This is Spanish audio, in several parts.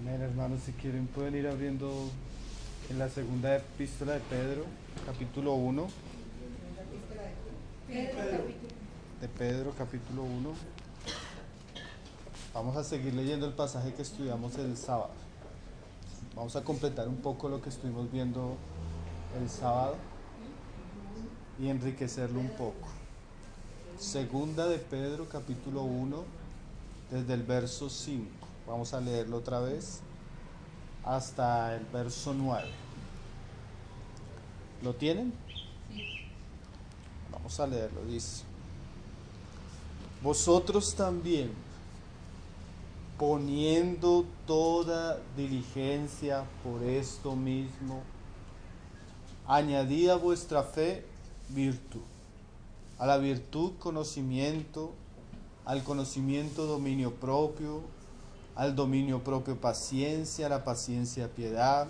Amén, hermanos, si quieren pueden ir abriendo en la segunda epístola de Pedro, capítulo 1. De Pedro, capítulo 1. Vamos a seguir leyendo el pasaje que estudiamos el sábado. Vamos a completar un poco lo que estuvimos viendo el sábado y enriquecerlo un poco. Segunda de Pedro, capítulo 1, desde el verso 5. Vamos a leerlo otra vez hasta el verso 9. ¿Lo tienen? Vamos a leerlo, dice: vosotros también, poniendo toda diligencia por esto mismo, añadid a vuestra fe virtud, a la virtud conocimiento, al conocimiento dominio propio, al dominio propio paciencia, a la paciencia piedad,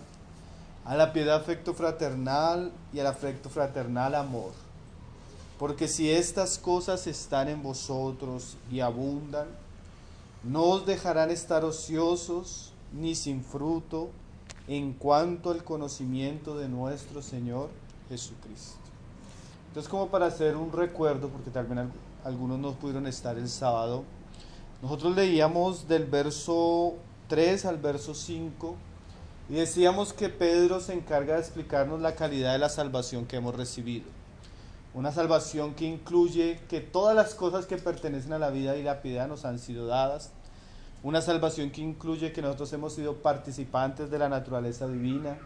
a la piedad afecto fraternal y al afecto fraternal amor. Porque si estas cosas están en vosotros y abundan, no os dejarán estar ociosos ni sin fruto en cuanto al conocimiento de nuestro Señor Jesucristo. Entonces, como para hacer un recuerdo, porque tal vez algunos no pudieron estar el sábado, nosotros leíamos del verso 3 al verso 5 y decíamos que Pedro se encarga de explicarnos la calidad de la salvación que hemos recibido. Una salvación que incluye que todas las cosas que pertenecen a la vida y la piedad nos han sido dadas. Una salvación que incluye que nosotros hemos sido participantes de la naturaleza divina.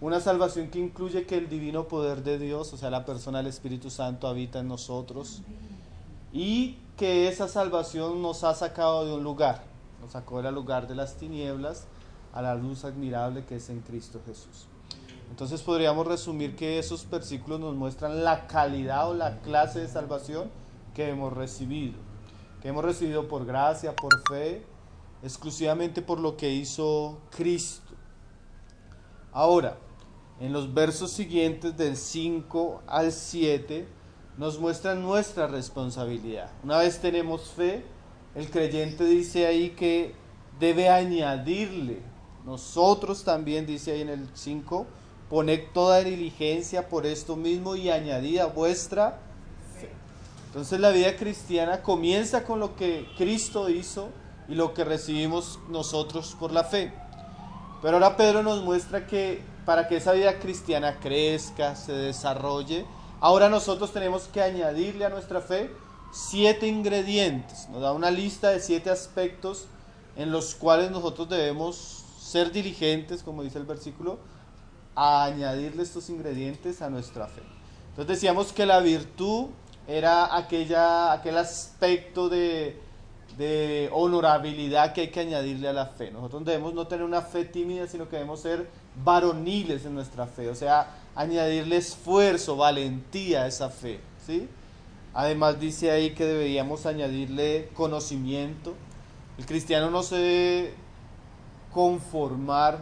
Una salvación que incluye que el divino poder de Dios, o sea, la persona del Espíritu Santo, habita en nosotros. Y que esa salvación nos ha sacado de un lugar. Nos sacó del lugar de las tinieblas a la luz admirable que es en Cristo Jesús. Entonces podríamos resumir que esos versículos nos muestran la calidad o la clase de salvación que hemos recibido por gracia, por fe, exclusivamente por lo que hizo Cristo. Ahora, en los versos siguientes del 5 al 7 nos muestran nuestra responsabilidad. Una vez tenemos fe, el creyente dice ahí que debe añadirle. Nosotros también, dice ahí en el 5, poned toda diligencia por esto mismo y añadid a vuestra fe. Entonces la vida cristiana comienza con lo que Cristo hizo y lo que recibimos nosotros por la fe. Pero ahora Pedro nos muestra que para que esa vida cristiana crezca, se desarrolle, ahora nosotros tenemos que añadirle a nuestra fe 7 ingredientes. Nos da una lista de 7 aspectos en los cuales nosotros debemos ser diligentes, como dice el versículo, a añadirle estos ingredientes a nuestra fe. Entonces decíamos que la virtud era aquel aspecto de honorabilidad que hay que añadirle a la fe. Nosotros debemos no tener una fe tímida, sino que debemos ser varoniles en nuestra fe, o sea, añadirle esfuerzo, valentía a esa fe, ¿sí? Además dice ahí que deberíamos añadirle conocimiento. El cristiano no se debe conformar,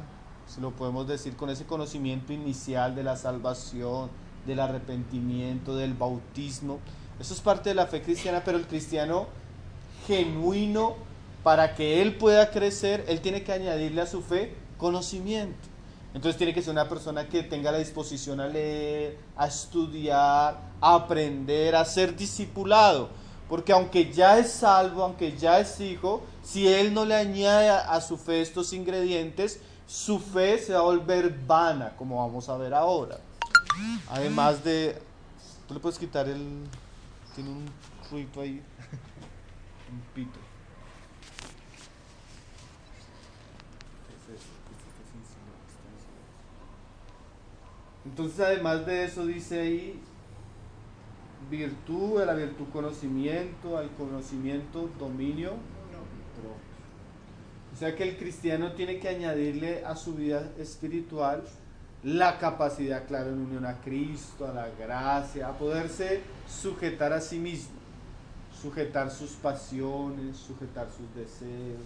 si lo podemos decir, con ese conocimiento inicial de la salvación, del arrepentimiento, del bautismo. Eso es parte de la fe cristiana, pero el cristiano genuino, para que él pueda crecer, él tiene que añadirle a su fe conocimiento. Entonces tiene que ser una persona que tenga la disposición a leer, a estudiar, a aprender, a ser discipulado. Porque aunque ya es salvo, aunque ya es hijo, si él no le añade a su fe estos ingredientes, su fe se va a volver vana, como vamos a ver ahora. Además de... Tú le puedes quitar tiene un ruido ahí. Un pito. Entonces, además de eso, dice ahí virtud, a la virtud conocimiento, al conocimiento dominio propio. O sea que el cristiano tiene que añadirle a su vida espiritual la capacidad, claro, en unión a Cristo, a la gracia, a poderse sujetar a sí mismo, sujetar sus pasiones, sujetar sus deseos,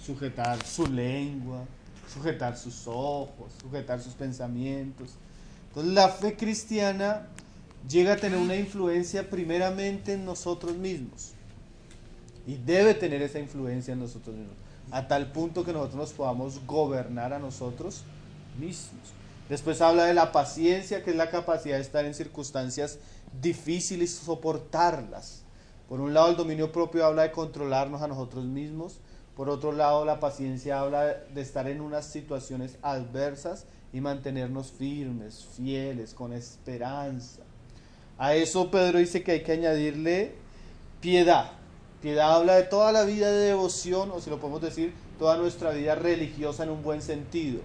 sujetar su lengua, sujetar sus ojos, sujetar sus pensamientos. Entonces la fe cristiana llega a tener una influencia primeramente en nosotros mismos y debe tener esa influencia en nosotros mismos. a tal punto que nosotros nos podamos gobernar a nosotros mismos. Después habla de la paciencia, que es la capacidad de estar en circunstancias difíciles y soportarlas. Por un lado, el dominio propio habla de controlarnos a nosotros mismos. Por otro lado, la paciencia habla de estar en unas situaciones adversas y mantenernos firmes, fieles, con esperanza. A eso Pedro dice que hay que añadirle piedad. Piedad habla de toda la vida de devoción, o si lo podemos decir, toda nuestra vida religiosa en un buen sentido.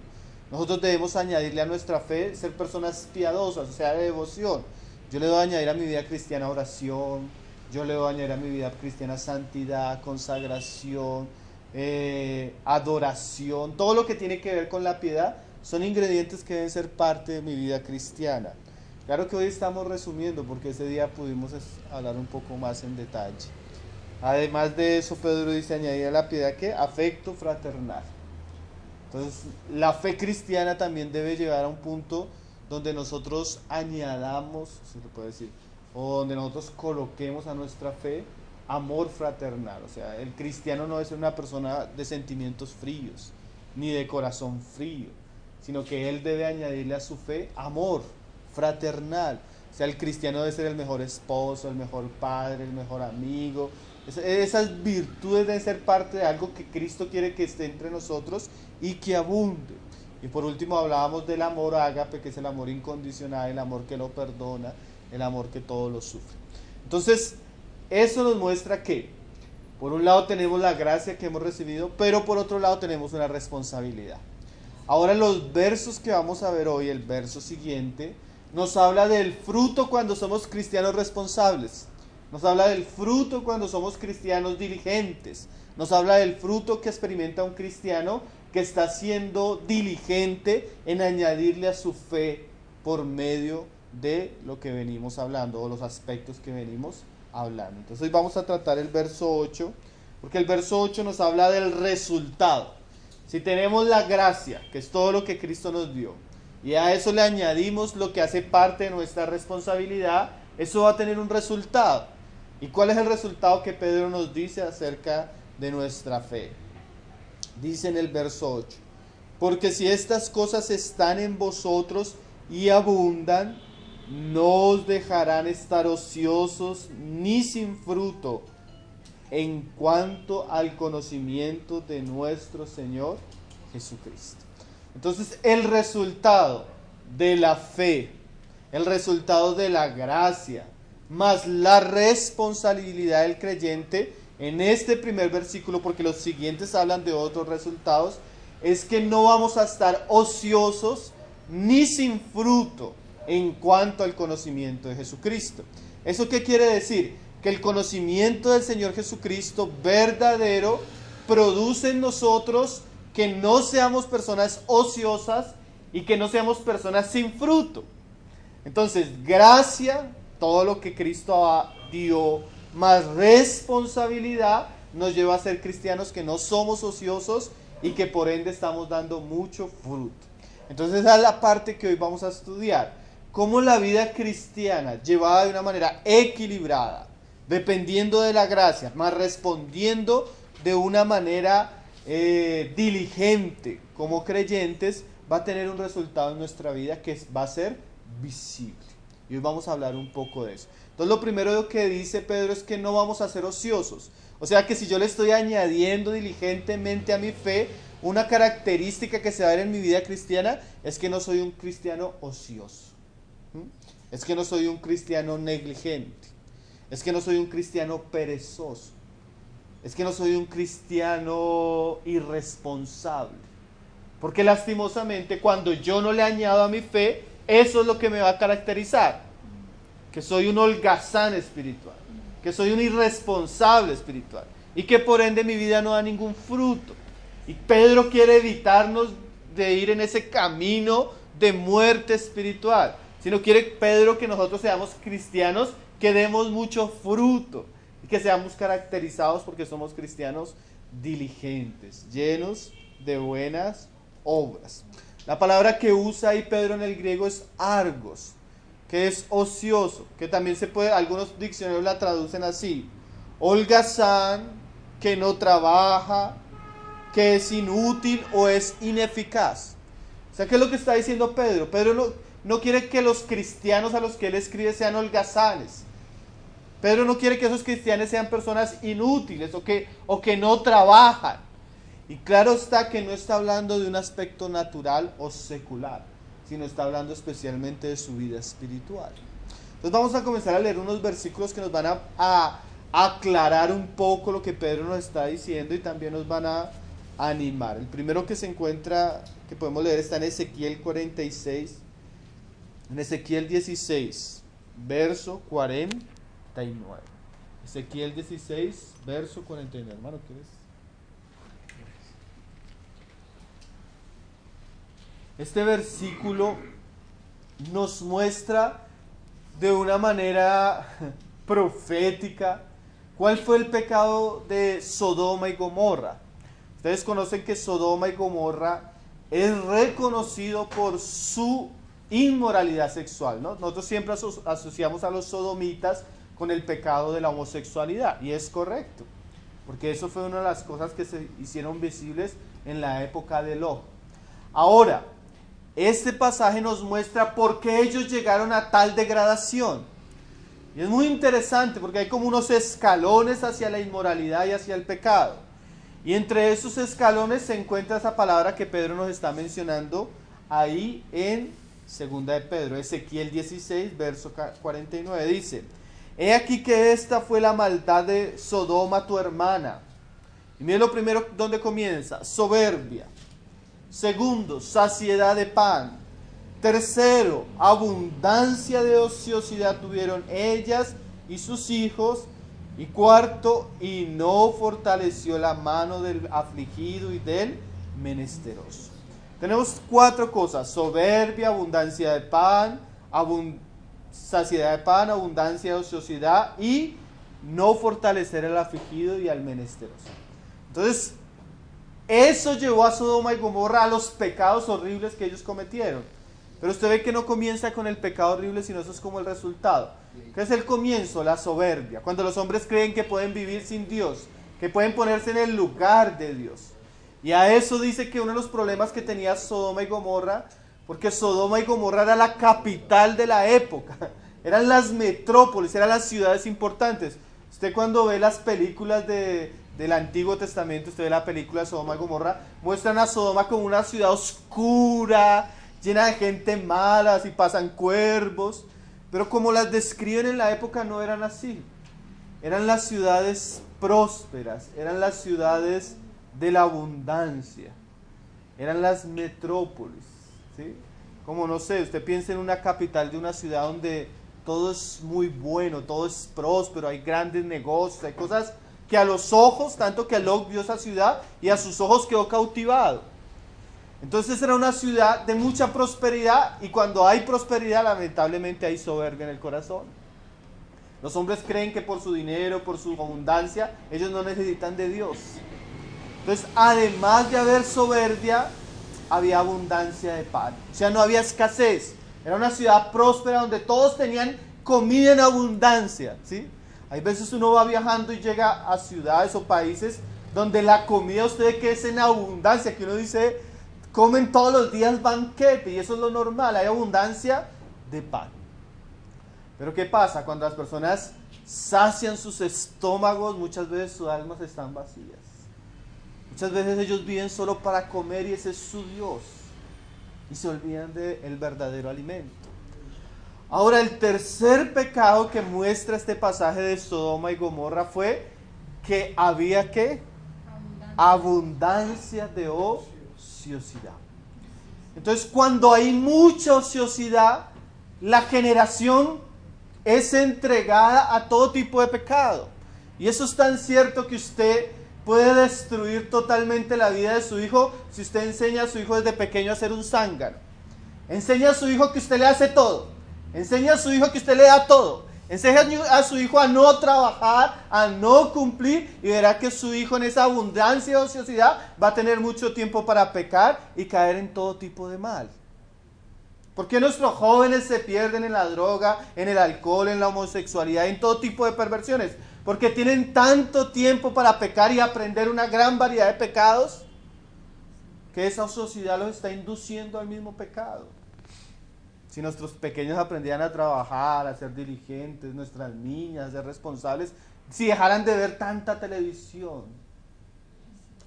Nosotros debemos añadirle a nuestra fe ser personas piadosas, o sea, de devoción. Yo le voy a añadir a mi vida cristiana oración, yo le voy a añadir a mi vida cristiana santidad, consagración, adoración. Todo lo que tiene que ver con la piedad son ingredientes que deben ser parte de mi vida cristiana. Claro que hoy estamos resumiendo porque ese día pudimos hablar un poco más en detalle. Además de eso, Pedro dice añadir a la piedad ¿qué? Afecto fraternal. Entonces, la fe cristiana también debe llegar a un punto donde nosotros añadamos, si se puede decir, o donde nosotros coloquemos a nuestra fe amor fraternal. O sea, el cristiano no debe ser una persona de sentimientos fríos, ni de corazón frío, sino que él debe añadirle a su fe amor fraternal. O sea, el cristiano debe ser el mejor esposo, el mejor padre, el mejor amigo. Esas virtudes deben ser parte de algo que Cristo quiere que esté entre nosotros y que abunde. Y por último hablábamos del amor ágape, que es el amor incondicional, el amor que lo perdona, el amor que todo lo sufre. Entonces, eso nos muestra que, por un lado tenemos la gracia que hemos recibido, pero por otro lado tenemos una responsabilidad. Ahora los versos que vamos a ver hoy, el verso siguiente, nos habla del fruto cuando somos cristianos responsables. Nos habla del fruto cuando somos cristianos diligentes. Nos habla del fruto que experimenta un cristiano que está siendo diligente en añadirle a su fe por medio de lo que venimos hablando o los aspectos que venimos hablando. Entonces hoy vamos a tratar el verso 8, porque el verso 8 nos habla del resultado. Si tenemos la gracia, que es todo lo que Cristo nos dio, y a eso le añadimos lo que hace parte de nuestra responsabilidad, eso va a tener un resultado. ¿Y cuál es el resultado que Pedro nos dice acerca de nuestra fe? Dice en el verso 8, porque si estas cosas están en vosotros y abundan, no os dejarán estar ociosos ni sin fruto en cuanto al conocimiento de nuestro Señor Jesucristo. Entonces el resultado de la fe, el resultado de la gracia, más la responsabilidad del creyente en este primer versículo, porque los siguientes hablan de otros resultados, es que no vamos a estar ociosos ni sin fruto en cuanto al conocimiento de Jesucristo. ¿Eso qué quiere decir? Que el conocimiento del Señor Jesucristo verdadero produce en nosotros que no seamos personas ociosas y que no seamos personas sin fruto. Entonces, gracia, todo lo que Cristo dio, más responsabilidad, nos lleva a ser cristianos que no somos ociosos y que por ende estamos dando mucho fruto. Entonces esa es la parte que hoy vamos a estudiar. Cómo la vida cristiana, llevada de una manera equilibrada, dependiendo de la gracia, más respondiendo de una manera diligente como creyentes, va a tener un resultado en nuestra vida que va a ser visible. Y hoy vamos a hablar un poco de eso. Entonces lo primero que dice Pedro es que no vamos a ser ociosos. O sea que si yo le estoy añadiendo diligentemente a mi fe, una característica que se va a ver en mi vida cristiana es que no soy un cristiano ocioso. Es que no soy un cristiano negligente. Es que no soy un cristiano perezoso. Es que no soy un cristiano irresponsable. Porque lastimosamente cuando yo no le añado a mi fe, eso es lo que me va a caracterizar. Que soy un holgazán espiritual. Que soy un irresponsable espiritual. Y que por ende mi vida no da ningún fruto. Y Pedro quiere evitarnos de ir en ese camino de muerte espiritual. Sino quiere Pedro que nosotros seamos cristianos que demos mucho fruto. Y que seamos caracterizados porque somos cristianos diligentes, llenos de buenas obras. La palabra que usa ahí Pedro en el griego es argos, que es ocioso, que también se puede, algunos diccionarios la traducen así: holgazán, que no trabaja, que es inútil o es ineficaz. O sea, ¿qué es lo que está diciendo Pedro? Pedro no quiere que los cristianos a los que él escribe sean holgazanes. Pedro no quiere que esos cristianos sean personas inútiles o que no trabajan. Y claro está que no está hablando de un aspecto natural o secular, sino está hablando especialmente de su vida espiritual. Entonces vamos a comenzar a leer unos versículos que nos van a aclarar un poco lo que Pedro nos está diciendo y también nos van a animar. El primero que se encuentra, que podemos leer, está en Ezequiel 46, en Ezequiel 16, verso 49. Ezequiel 16, verso 49. Hermano, ¿quieres? Este versículo nos muestra de una manera profética cuál fue el pecado de Sodoma y Gomorra. Ustedes conocen que Sodoma y Gomorra es reconocido por su inmoralidad sexual, ¿no? Nosotros siempre asociamos a los sodomitas con el pecado de la homosexualidad, y es correcto, porque eso fue una de las cosas que se hicieron visibles en la época de Lot. Ahora, este pasaje nos muestra por qué ellos llegaron a tal degradación. Y es muy interesante porque hay como unos escalones hacia la inmoralidad y hacia el pecado. Y entre esos escalones se encuentra esa palabra que Pedro nos está mencionando ahí en 2 de Pedro, Ezequiel 16, verso 49. Dice: he aquí que esta fue la maldad de Sodoma tu hermana. Y miren lo primero donde comienza: soberbia. Segundo, saciedad de pan. Tercero, abundancia de ociosidad tuvieron ellas y sus hijos. Y cuarto, y no fortaleció la mano del afligido y del menesteroso. Tenemos cuatro cosas: soberbia, abundancia de pan, saciedad de pan, abundancia de ociosidad y no fortalecer al afligido y al menesteroso. Entonces, eso llevó a Sodoma y Gomorra a los pecados horribles que ellos cometieron. Pero usted ve que no comienza con el pecado horrible, sino eso es como el resultado. ¿Qué es el comienzo? La soberbia. Cuando los hombres creen que pueden vivir sin Dios, que pueden ponerse en el lugar de Dios. Y a eso dice que uno de los problemas que tenía Sodoma y Gomorra, porque Sodoma y Gomorra era la capital de la época, eran las metrópolis, eran las ciudades importantes. Usted cuando ve las películas del Antiguo Testamento, usted ve la película de Sodoma y Gomorra, muestran a Sodoma como una ciudad oscura, llena de gente mala, y pasan cuervos, pero como las describen en la época no eran así. Eran las ciudades prósperas, eran las ciudades de la abundancia, eran las metrópolis, ¿sí? Como no sé, usted piensa en una capital de una ciudad donde todo es muy bueno, todo es próspero, hay grandes negocios, hay cosas que a los ojos, tanto que Lot vio esa ciudad y a sus ojos quedó cautivado. Entonces era una ciudad de mucha prosperidad, y cuando hay prosperidad lamentablemente hay soberbia en el corazón. Los hombres creen que por su dinero, por su abundancia, ellos no necesitan de Dios. Entonces, además de haber soberbia, había abundancia de pan. O sea, no había escasez. Era una ciudad próspera donde todos tenían comida en abundancia, ¿sí? Hay veces uno va viajando y llega a ciudades o países donde la comida usted que es en abundancia, que uno dice, comen todos los días banquete, y eso es lo normal, hay abundancia de pan. Pero ¿qué pasa? Cuando las personas sacian sus estómagos, muchas veces sus almas están vacías. Muchas veces ellos viven solo para comer y ese es su Dios, y se olvidan del verdadero alimento. Ahora, el tercer pecado que muestra este pasaje de Sodoma y Gomorra fue que había ¿qué? Abundancia de ociosidad. Entonces, cuando hay mucha ociosidad, la generación es entregada a todo tipo de pecado. Y eso es tan cierto que usted puede destruir totalmente la vida de su hijo si usted enseña a su hijo desde pequeño a ser un zángano. Enseña a su hijo que usted le hace todo. Enseña a su hijo que usted le da todo. Enseña a su hijo a no trabajar, a no cumplir, y verá que su hijo en esa abundancia de ociosidad va a tener mucho tiempo para pecar y caer en todo tipo de mal. ¿Por qué nuestros jóvenes se pierden en la droga, en el alcohol, en la homosexualidad, en todo tipo de perversiones? Porque tienen tanto tiempo para pecar y aprender una gran variedad de pecados. que esa ociosidad los está induciendo al mismo pecado. Si nuestros pequeños aprendieran a trabajar, a ser diligentes, nuestras niñas, a ser responsables, si dejaran de ver tanta televisión,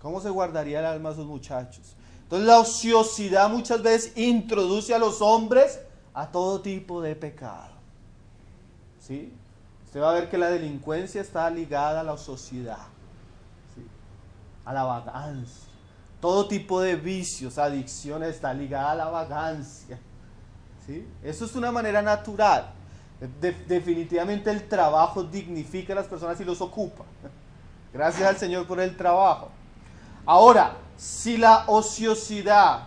¿cómo se guardaría el alma de sus muchachos? Entonces la ociosidad muchas veces introduce a los hombres a todo tipo de pecado. ¿Sí? Usted va a ver que la delincuencia está ligada a la ociosidad, ¿sí? A la vagancia. Todo tipo de vicios, adicciones está ligada a la vagancia. ¿Sí? Eso es una manera natural. Definitivamente el trabajo dignifica a las personas y los ocupa. Gracias al Señor por el trabajo. Ahora, si la ociosidad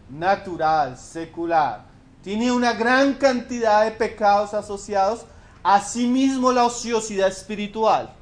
natural, secular, tiene una gran cantidad de pecados asociados, asimismo la ociosidad espiritual,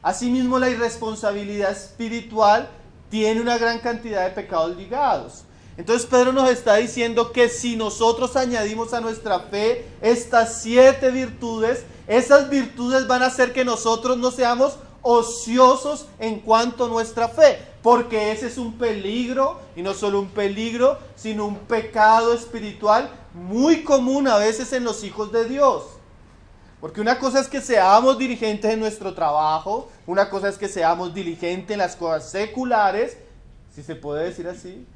asimismo la irresponsabilidad espiritual tiene una gran cantidad de pecados ligados. Entonces Pedro nos está diciendo que si nosotros añadimos a nuestra fe estas 7 virtudes, esas virtudes van a hacer que nosotros no seamos ociosos en cuanto a nuestra fe, porque ese es un peligro, y no solo un peligro, sino un pecado espiritual muy común a veces en los hijos de Dios. Porque una cosa es que seamos diligentes en nuestro trabajo, una cosa es que seamos diligentes en las cosas seculares, si se puede decir así,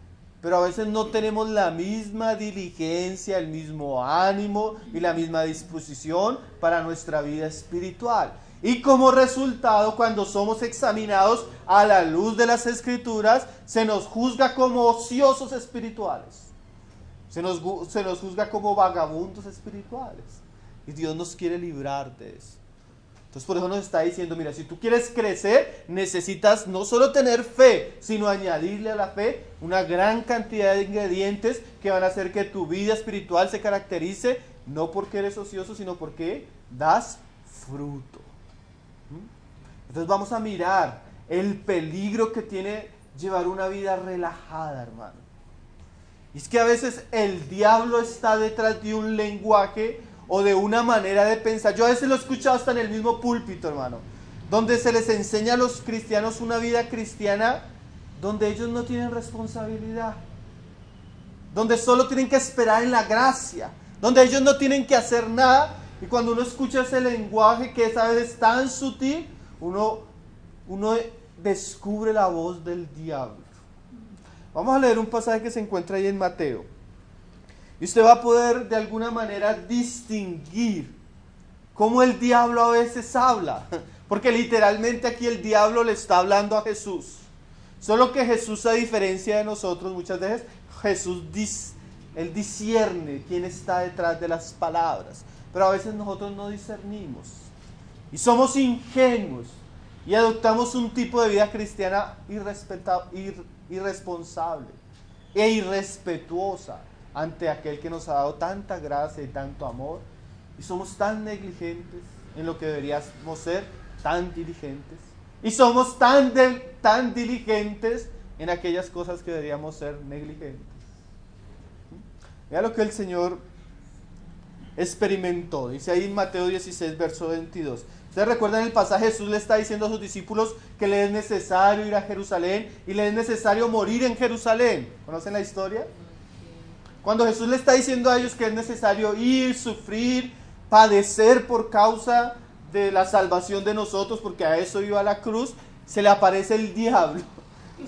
pero a veces no tenemos la misma diligencia, el mismo ánimo y la misma disposición para nuestra vida espiritual. Y como resultado, cuando somos examinados a la luz de las Escrituras, se nos juzga como ociosos espirituales. Se nos juzga como vagabundos espirituales. Y Dios nos quiere librar de eso. Entonces por eso nos está diciendo, mira, si tú quieres crecer, necesitas no solo tener fe, sino añadirle a la fe una gran cantidad de ingredientes que van a hacer que tu vida espiritual se caracterice, no porque eres ocioso, sino porque das fruto. Entonces vamos a mirar el peligro que tiene llevar una vida relajada, hermano. Y es que a veces el diablo está detrás de un lenguaje o de una manera de pensar. Yo a veces lo he escuchado hasta en el mismo púlpito, hermano, donde se les enseña a los cristianos una vida cristiana donde ellos no tienen responsabilidad, donde solo tienen que esperar en la gracia, donde ellos no tienen que hacer nada. Y cuando uno escucha ese lenguaje que a veces es tan sutil, uno descubre la voz del diablo. Vamos a leer un pasaje que se encuentra ahí en Mateo. Y usted va a poder de alguna manera distinguir cómo el diablo a veces habla. Porque literalmente aquí el diablo le está hablando a Jesús. Solo que Jesús, a diferencia de nosotros, muchas veces él discierne quién está detrás de las palabras. Pero a veces nosotros no discernimos. Y somos ingenuos. Y adoptamos un tipo de vida cristiana irresponsable e irrespetuosa ante aquel que nos ha dado tanta gracia y tanto amor, y somos tan negligentes en lo que deberíamos ser tan diligentes, y somos tan diligentes en aquellas cosas que deberíamos ser negligentes. Mira lo que el Señor experimentó, dice ahí en Mateo 16, verso 22. ¿Ustedes recuerdan el pasaje? Jesús le está diciendo a sus discípulos que le es necesario ir a Jerusalén y le es necesario morir en Jerusalén. ¿Conocen la historia? Cuando Jesús le está diciendo a ellos que es necesario ir, sufrir, padecer por causa de la salvación de nosotros, porque a eso iba a la cruz, se le aparece el diablo.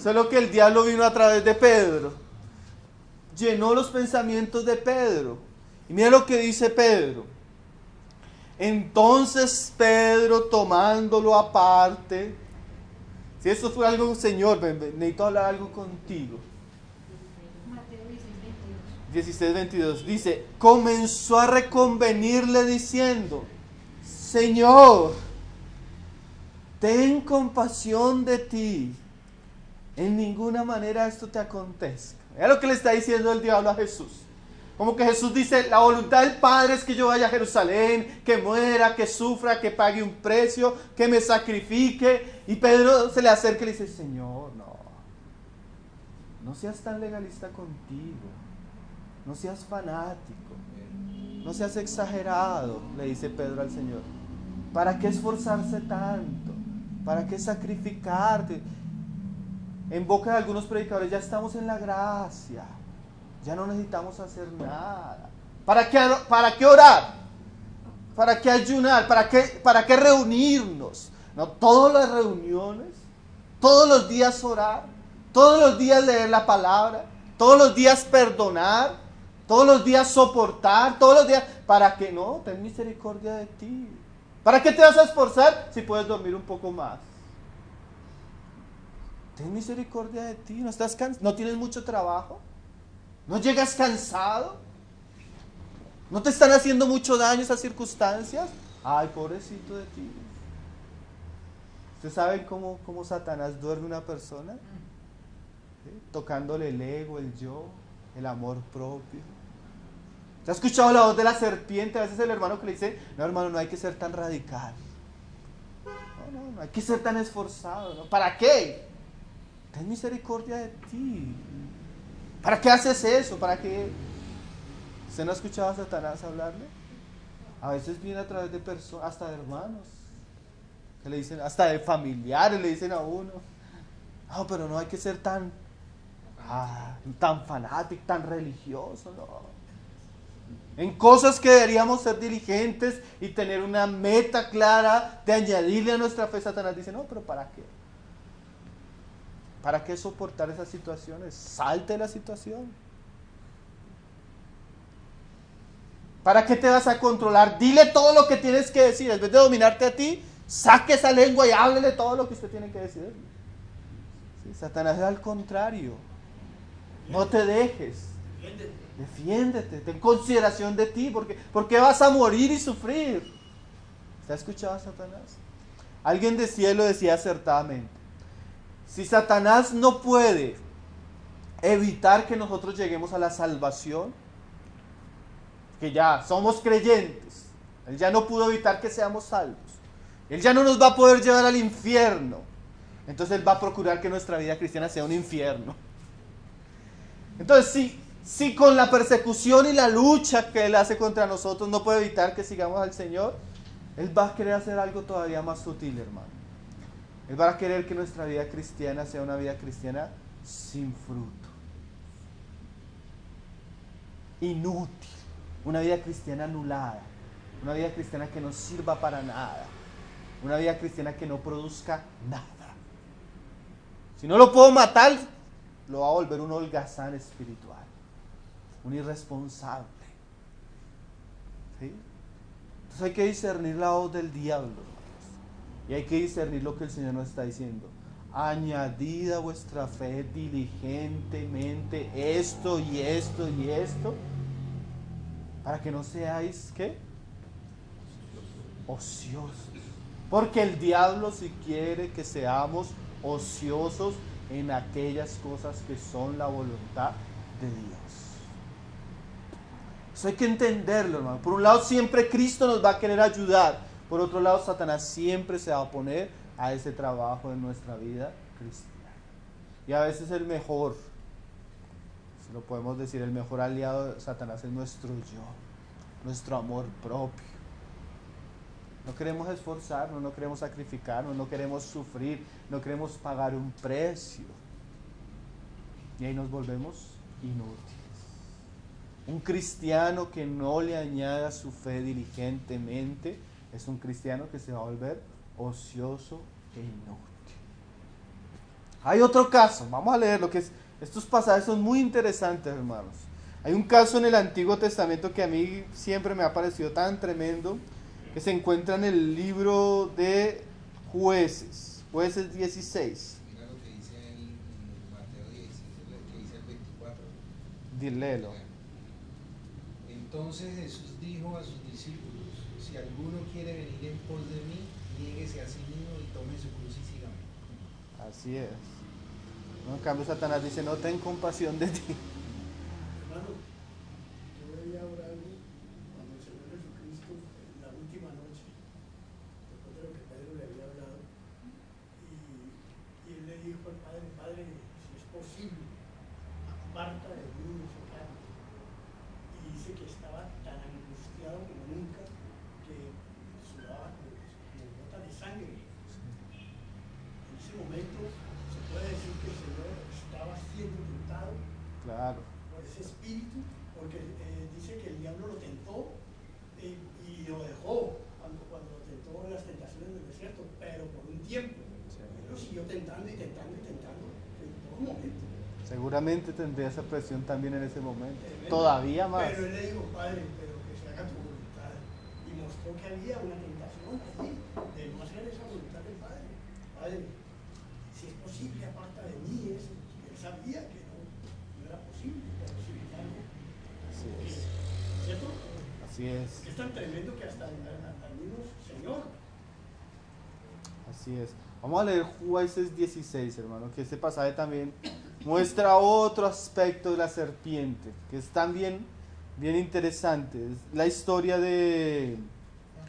Solo que el diablo vino a través de Pedro. Llenó los pensamientos de Pedro. Y mira lo que dice Pedro. Entonces Pedro, tomándolo aparte, si esto fue algo, Señor, necesito hablar algo contigo. 16:22 dice, comenzó a reconvenirle diciendo, Señor, ten compasión de ti, en ninguna manera esto te acontezca. Es lo que le está diciendo el diablo a Jesús. Como que Jesús dice, la voluntad del Padre es que yo vaya a Jerusalén, que muera, que sufra, que pague un precio, que me sacrifique. Y Pedro se le acerca y le dice, Señor, no seas tan legalista contigo. No seas fanático, no seas exagerado, le dice Pedro al Señor. ¿Para qué esforzarse tanto? ¿Para qué sacrificarte? en boca de algunos predicadores, ya estamos en la gracia, ya no necesitamos hacer nada. ¿Para qué orar? ¿Para qué ayunar? ¿Para qué reunirnos? No, todas las reuniones, todos los días orar, todos los días leer la palabra, todos los días perdonar, todos los días soportar, todos los días. ¿Para qué no? Ten misericordia de ti. ¿Para qué te vas a esforzar si puedes dormir un poco más? Ten misericordia de ti. ¿No tienes mucho trabajo? ¿No llegas cansado? ¿No te están haciendo mucho daño esas circunstancias? Ay, pobrecito de ti. ¿Ustedes saben cómo Satanás duerme una persona? ¿Sí? Tocándole el ego, el yo, el amor propio. ¿Se ha escuchado la voz de la serpiente? A veces el hermano que le dice, no hermano, no hay que ser tan radical. No hay que ser tan esforzado, ¿no? ¿Para qué? Ten misericordia de ti. ¿Para qué haces eso? ¿Para qué? ¿Usted no ha escuchado a Satanás hablarle? A veces viene a través de personas, hasta de hermanos, que le dicen, hasta de familiares le dicen a uno, no, pero no hay que ser tan fanático, tan religioso, no. En cosas que deberíamos ser diligentes y tener una meta clara de añadirle a nuestra fe, Satanás dice, no, pero ¿para qué? ¿Para qué soportar esas situaciones? Salte de la situación. ¿Para qué te vas a controlar? Dile todo lo que tienes que decir. En vez de dominarte a ti, saque esa lengua y háblele todo lo que usted tiene que decir. ¿Sí? Satanás es al contrario. No te dejes. Defiéndete. Ten consideración de ti. Porque vas a morir y sufrir. ¿Usted ha escuchado a Satanás? Alguien decía y lo decía acertadamente. Si Satanás no puede evitar que nosotros lleguemos a la salvación, que ya somos creyentes, Él ya no pudo evitar que seamos salvos, Él ya no nos va a poder llevar al infierno, entonces Él va a procurar que nuestra vida cristiana sea un infierno. Entonces si con la persecución y la lucha que Él hace contra nosotros no puede evitar que sigamos al Señor, Él va a querer hacer algo todavía más sutil, hermano. Él va a querer que nuestra vida cristiana sea una vida cristiana sin fruto, inútil, una vida cristiana anulada, una vida cristiana que no sirva para nada, una vida cristiana que no produzca nada. Si no lo puedo matar, lo va a volver un holgazán espiritual, un irresponsable. ¿Sí? Entonces hay que discernir la voz del diablo. Y hay que discernir lo que el Señor nos está diciendo. Añadid a vuestra fe diligentemente esto y esto y esto, para que no seáis, ¿qué? Ociosos. Porque el diablo si quiere que seamos ociosos en aquellas cosas que son la voluntad de Dios. Eso hay que entenderlo, hermano. Por un lado siempre Cristo nos va a querer ayudar. Por otro lado, Satanás siempre se va a oponer a ese trabajo en nuestra vida cristiana. Y a veces el mejor, si lo podemos decir, el mejor aliado de Satanás es nuestro yo, nuestro amor propio. No queremos esforzarnos, no queremos sacrificarnos, no queremos sufrir, no queremos pagar un precio. Y ahí nos volvemos inútiles. Un cristiano que no le añada su fe diligentemente es un cristiano que se va a volver ocioso e inútil. Hay otro caso, vamos a leer lo que es. Estos pasajes son muy interesantes, hermanos. Hay un caso en el Antiguo Testamento que a mí siempre me ha parecido tan tremendo, que se encuentra en el libro de Jueces 16. Mira lo que dice en Mateo 16, que dice el 24. Léelo. Entonces Jesús dijo a sus discípulos: si alguno quiere venir en pos de mí, niéguese a sí mismo y tome su cruz y sígame. Así es. En cambio Satanás dice, no ten compasión de ti. Hermano, yo veía orar cuando el Señor Jesucristo, en la última noche, después de lo que Pedro le había hablado, y él le dijo al Padre, Padre, si es posible, aparta de mí ese cáliz. Y dice que estaba tan angustiado como nunca, que sudaba como gotas de sangre. En ese momento se puede decir que el Señor ese espíritu, porque dice que el diablo lo tentó y lo dejó cuando lo tentó en las tentaciones del desierto, pero por un tiempo. Él lo siguió tentando y tentando y tentando en todo momento. Seguramente tendría esa presión también en ese momento. Todavía más. Pero él le dijo, Padre, pero que se haga tu voluntad. Y mostró que había una tentación allí de no hacer esa voluntad del Padre. Padre, si es posible, aparta de mí eso. Él sabía que no era posible, pero sin embargo. Así es. ¿Cierto? Así es. Porque es tan tremendo que hasta el mismo Señor. Así es. Vamos a leer Jueces 16, hermano, que este pasaje también muestra otro aspecto de la serpiente, que es también bien interesante. Es la historia de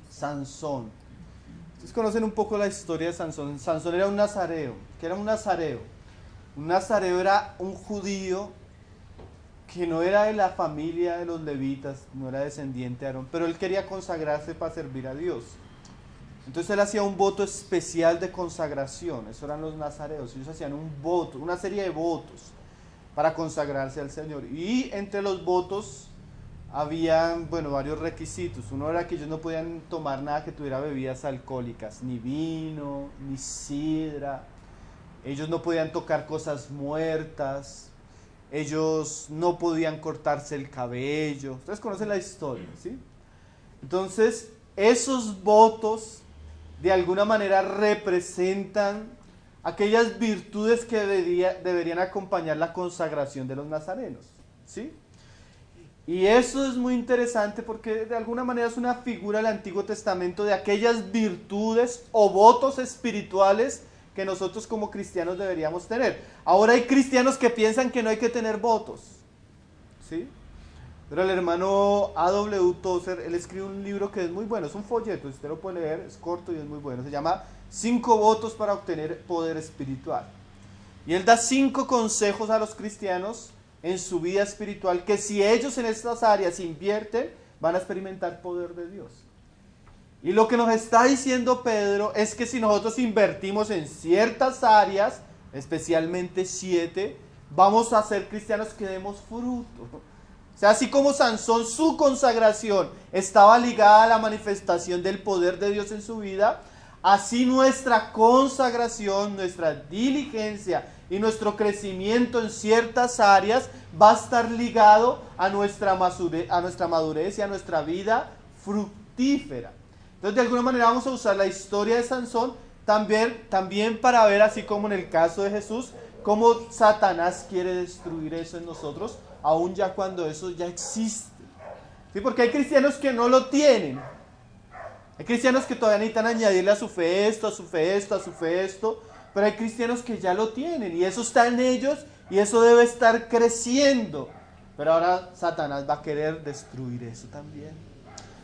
Sansón. Ustedes conocen un poco la historia de Sansón. Sansón era un nazareo. ¿Qué era un nazareo? Un nazareo era un judío que no era de la familia de los levitas, no era descendiente de Aarón, pero él quería consagrarse para servir a Dios. Entonces él hacía un voto especial de consagración. Eso eran los nazareos. Ellos hacían un voto, una serie de votos para consagrarse al Señor. Y entre los votos habían, varios requisitos. Uno era que ellos no podían tomar nada que tuviera bebidas alcohólicas, ni vino, ni sidra. Ellos no podían tocar cosas muertas. Ellos no podían cortarse el cabello. Ustedes conocen la historia, ¿sí? Entonces, esos votos de alguna manera representan aquellas virtudes que deberían acompañar la consagración de los nazarenos, ¿sí? Y eso es muy interesante porque de alguna manera es una figura del Antiguo Testamento de aquellas virtudes o votos espirituales que nosotros como cristianos deberíamos tener. Ahora hay cristianos que piensan que no hay que tener votos, ¿sí? Pero el hermano A.W. Tozer, él escribe un libro que es muy bueno, es un folleto, si usted lo puede leer, es corto y es muy bueno, se llama 5 votos para obtener poder espiritual. Y él da 5 consejos a los cristianos en su vida espiritual, que si ellos en estas áreas invierten, van a experimentar poder de Dios. Y lo que nos está diciendo Pedro es que si nosotros invertimos en ciertas áreas, especialmente 7, vamos a ser cristianos que demos fruto. O sea, así como Sansón, su consagración estaba ligada a la manifestación del poder de Dios en su vida, así nuestra consagración, nuestra diligencia y nuestro crecimiento en ciertas áreas va a estar ligado a nuestra madurez y a nuestra vida fructífera. Entonces, de alguna manera vamos a usar la historia de Sansón también para ver, así como en el caso de Jesús, cómo Satanás quiere destruir eso en nosotros, aún ya cuando eso ya existe. ¿Sí? Porque hay cristianos que no lo tienen. Hay cristianos que todavía necesitan añadirle a su fe esto, a su fe esto, a su fe esto, pero hay cristianos que ya lo tienen y eso está en ellos y eso debe estar creciendo. Pero ahora Satanás va a querer destruir eso también.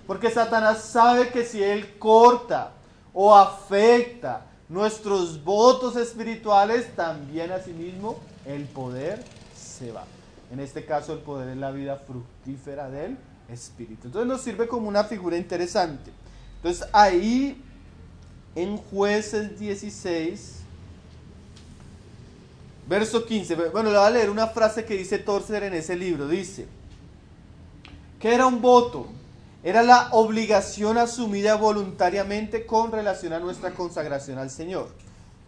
Porque Satanás sabe que si él corta o afecta nuestros votos espirituales, también asimismo el poder se va. En este caso el poder es la vida fructífera del Espíritu. Entonces nos sirve como una figura interesante. Entonces ahí en Jueces 16, verso 15, le voy a leer una frase que dice Tozer en ese libro. Dice, ¿qué era un voto? Era la obligación asumida voluntariamente con relación a nuestra consagración al Señor.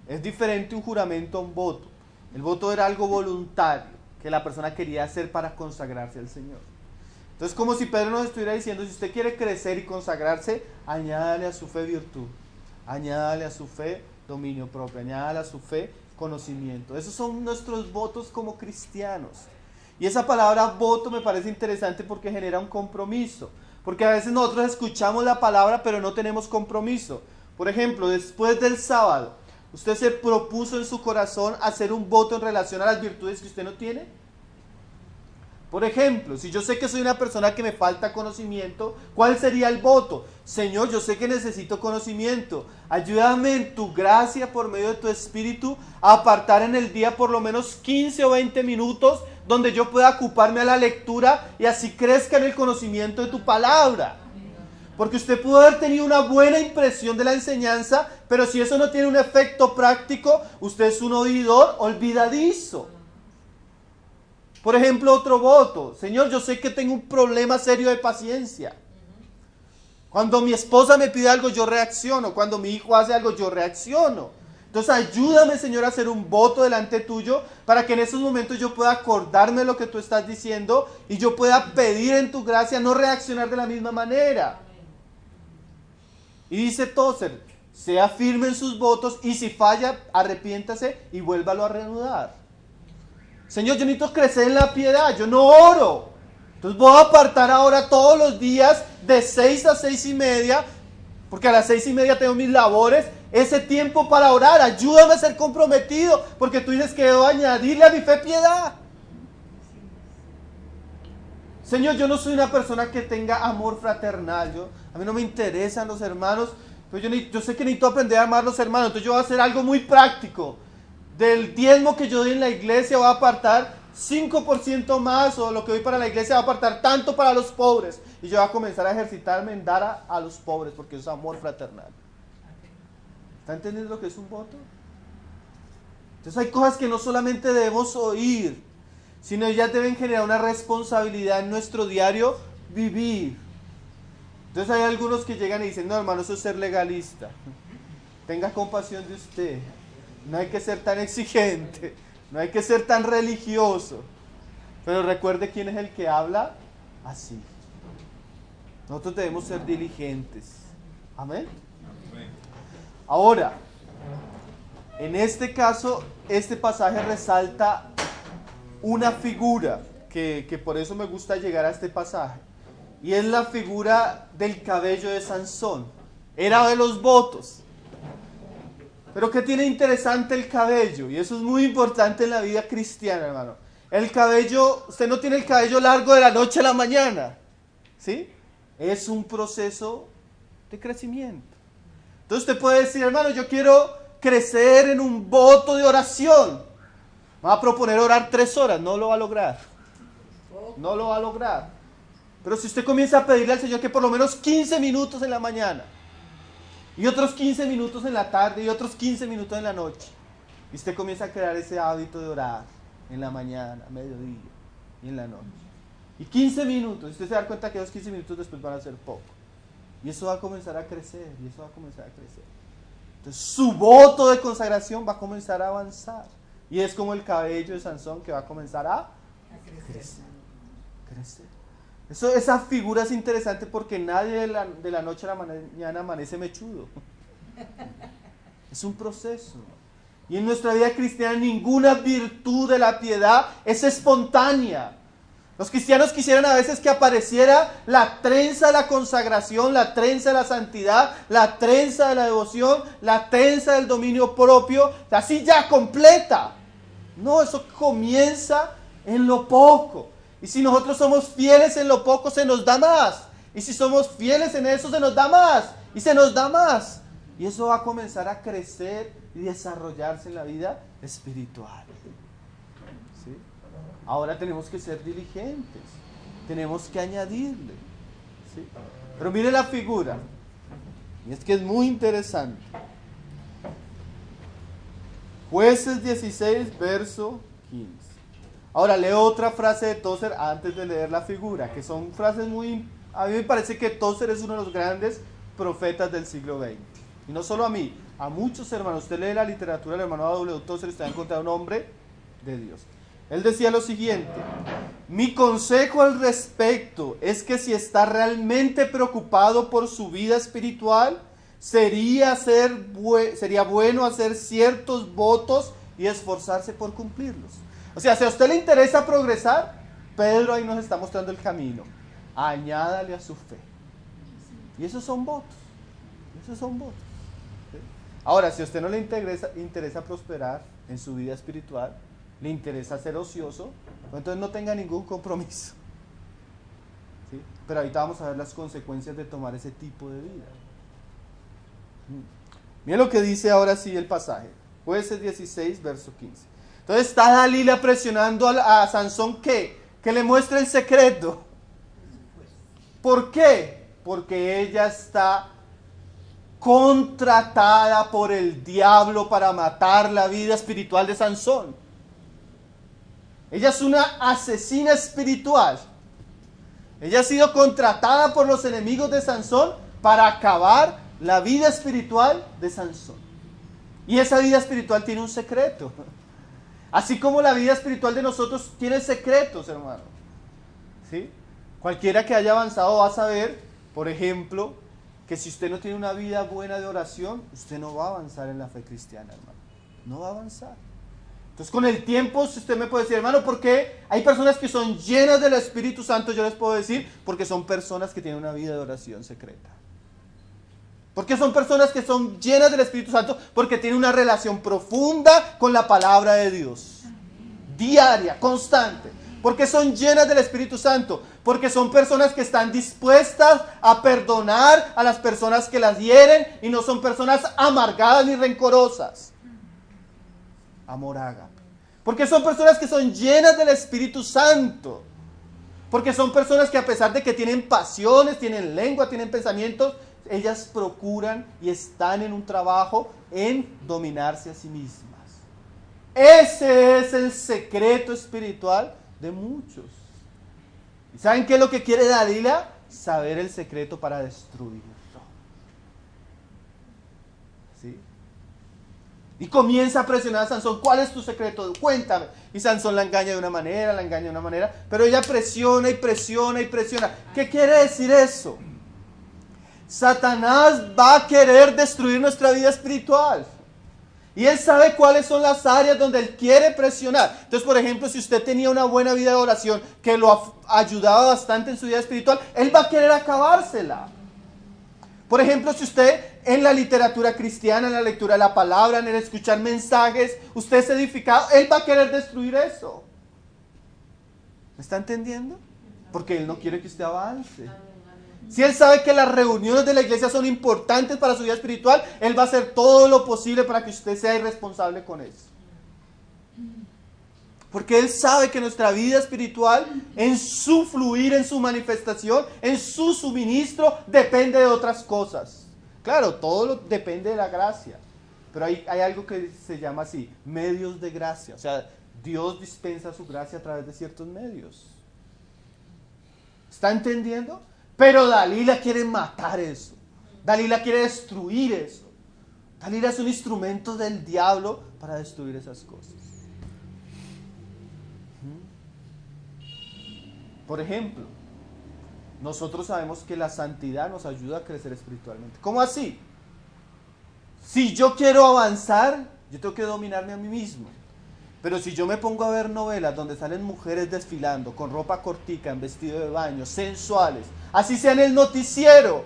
Es diferente un juramento a un voto. El voto era algo voluntario que la persona quería hacer para consagrarse al Señor. Entonces, como si Pedro nos estuviera diciendo, si usted quiere crecer y consagrarse, añádale a su fe virtud, añádale a su fe dominio propio, añádale a su fe conocimiento. Esos son nuestros votos como cristianos. Y esa palabra voto me parece interesante porque genera un compromiso. Porque a veces nosotros escuchamos la palabra pero no tenemos compromiso. Por ejemplo, después del sábado, ¿usted se propuso en su corazón hacer un voto en relación a las virtudes que usted no tiene? Por ejemplo, si yo sé que soy una persona que me falta conocimiento, ¿cuál sería el voto? Señor, yo sé que necesito conocimiento. Ayúdame en tu gracia por medio de tu Espíritu a apartar en el día por lo menos 15 o 20 minutos donde yo pueda ocuparme a la lectura y así crezca en el conocimiento de tu palabra. Porque usted pudo haber tenido una buena impresión de la enseñanza, pero si eso no tiene un efecto práctico, usted es un oidor olvidadizo. Por ejemplo, otro voto. Señor, yo sé que tengo un problema serio de paciencia. Cuando mi esposa me pide algo, yo reacciono. Cuando mi hijo hace algo, yo reacciono. Entonces ayúdame, Señor, a hacer un voto delante tuyo para que en esos momentos yo pueda acordarme de lo que tú estás diciendo y yo pueda pedir en tu gracia no reaccionar de la misma manera. Y dice Tozer, sea firme en sus votos y si falla, arrepiéntase y vuélvalo a reanudar. Señor, yo necesito crecer en la piedad, yo no oro. Entonces voy a apartar ahora todos los días de 6 a 6:30, porque a las 6:30 tengo mis labores, ese tiempo para orar. Ayúdame a ser comprometido, porque tú dices que debo añadirle a mi fe piedad. Señor, yo no soy una persona que tenga amor fraternal. A mí no me interesan los hermanos, pero yo sé que necesito aprender a amar a los hermanos. Entonces yo voy a hacer algo muy práctico. Del diezmo que yo doy en la iglesia voy a apartar 5% más, o lo que doy para la iglesia voy a apartar tanto para los pobres. Y yo voy a comenzar a ejercitarme en dar a los pobres, porque es amor fraternal. ¿Está entendiendo lo que es un voto? Entonces hay cosas que no solamente debemos oír, sino ellas deben generar una responsabilidad en nuestro diario vivir. Entonces hay algunos que llegan y dicen, no hermano, eso es ser legalista. Tenga compasión de usted. No hay que ser tan exigente. No hay que ser tan religioso. Pero recuerde quién es el que habla así. Nosotros debemos ser diligentes. Amén. Ahora, en este caso, este pasaje resalta una figura que por eso me gusta llegar a este pasaje. Y es la figura del cabello de Sansón. Era de los votos. Pero ¿qué tiene interesante el cabello? Y eso es muy importante en la vida cristiana, hermano. El cabello, usted no tiene el cabello largo de la noche a la mañana. ¿Sí? Es un proceso de crecimiento. Entonces usted puede decir, hermano, yo quiero crecer en un voto de oración. Me va a proponer orar 3 horas, no lo va a lograr. No lo va a lograr. Pero si usted comienza a pedirle al Señor que por lo menos 15 minutos en la mañana, y otros 15 minutos en la tarde, y otros 15 minutos en la noche, y usted comienza a crear ese hábito de orar en la mañana, a mediodía y en la noche. Y 15 minutos, y usted se da cuenta que esos 15 minutos después van a ser poco. Y eso va a comenzar a crecer, y eso va a comenzar a crecer. Entonces su voto de consagración va a comenzar a avanzar. Y es como el cabello de Sansón que va a comenzar a crecer. Esa figura es interesante porque nadie de la noche a la mañana amanece mechudo. Es un proceso. Y en nuestra vida cristiana ninguna virtud de la piedad es espontánea. Los cristianos quisieran a veces que apareciera la trenza de la consagración, la trenza de la santidad, la trenza de la devoción, la trenza del dominio propio, así ya completa. No, eso comienza en lo poco. Y si nosotros somos fieles en lo poco, se nos da más. Y si somos fieles en eso, se nos da más. Y se nos da más. Y eso va a comenzar a crecer y desarrollarse en la vida espiritual. ¿Sí? Ahora tenemos que ser diligentes. Tenemos que añadirle. ¿Sí? Pero mire la figura. Y es que es muy interesante. Jueces 16, verso 15. Ahora leo otra frase de Tozer antes de leer la figura, que son frases muy... A mí me parece que Tozer es uno de los grandes profetas del siglo XX. Y no solo a mí, a muchos hermanos. Usted lee la literatura del hermano W. Tozer y usted va a encontrar un hombre de Dios. Él decía lo siguiente: mi consejo al respecto es que si está realmente preocupado por su vida espiritual, sería bueno hacer ciertos votos y esforzarse por cumplirlos. O sea, si a usted le interesa progresar, Pedro ahí nos está mostrando el camino. Añádale a su fe. Y esos son votos. Esos son votos. ¿Sí? Ahora, si a usted no le interesa prosperar en su vida espiritual, le interesa ser ocioso, pues entonces no tenga ningún compromiso. ¿Sí? Pero ahorita vamos a ver las consecuencias de tomar ese tipo de vida. Miren lo que dice ahora sí el pasaje. Jueces 16, verso 15. Entonces está Dalila presionando a Sansón que le muestre el secreto. ¿Por qué? Porque ella está contratada por el diablo para matar la vida espiritual de Sansón. Ella es una asesina espiritual. Ella ha sido contratada por los enemigos de Sansón para acabar la vida espiritual de Sansón. Y esa vida espiritual tiene un secreto. Así como la vida espiritual de nosotros tiene secretos, hermano. ¿Sí? Cualquiera que haya avanzado va a saber, por ejemplo, que si usted no tiene una vida buena de oración, usted no va a avanzar en la fe cristiana, hermano. No va a avanzar. Entonces, con el tiempo, si usted me puede decir, hermano, ¿por qué hay personas que son llenas del Espíritu Santo? Yo les puedo decir, porque son personas que tienen una vida de oración secreta. Porque son personas que son llenas del Espíritu Santo, porque tienen una relación profunda con la palabra de Dios. Diaria, constante. Porque son llenas del Espíritu Santo. Porque son personas que están dispuestas a perdonar a las personas que las hieren y no son personas amargadas ni rencorosas. Amor ágape. Porque son personas que son llenas del Espíritu Santo. Porque son personas que a pesar de que tienen pasiones, tienen lengua, tienen pensamientos, ellas procuran y están en un trabajo en dominarse a sí mismas. Ese es el secreto espiritual de muchos. ¿Y saben qué es lo que quiere Dalila? Saber el secreto para destruirlo. ¿Sí? Y comienza a presionar a Sansón. ¿Cuál es tu secreto? Cuéntame. Y Sansón la engaña de una manera, pero ella presiona y presiona y presiona. ¿Qué quiere decir eso? Satanás va a querer destruir nuestra vida espiritual. Y él sabe cuáles son las áreas donde él quiere presionar. Entonces, por ejemplo, si usted tenía una buena vida de oración que lo ayudaba bastante en su vida espiritual, él va a querer acabársela. Por ejemplo, si usted en la literatura cristiana, en la lectura de la palabra, en el escuchar mensajes, usted es edificado, él va a querer destruir eso. ¿Me está entendiendo? Porque él no quiere que usted avance. Si él sabe que las reuniones de la iglesia son importantes para su vida espiritual, él va a hacer todo lo posible para que usted sea irresponsable con eso. Porque él sabe que nuestra vida espiritual, en su fluir, en su manifestación, en su suministro, depende de otras cosas. Claro, depende de la gracia. Pero hay algo que se llama así, medios de gracia. O sea, Dios dispensa su gracia a través de ciertos medios. ¿Está entendiendo? Pero Dalila quiere matar eso. Dalila quiere destruir eso. Dalila es un instrumento del diablo para destruir esas cosas. Por ejemplo, nosotros sabemos que la santidad nos ayuda a crecer espiritualmente. ¿Cómo así? Si yo quiero avanzar, yo tengo que dominarme a mí mismo. Pero si yo me pongo a ver novelas donde salen mujeres desfilando con ropa cortica, en vestido de baño, sensuales, así sea en el noticiero,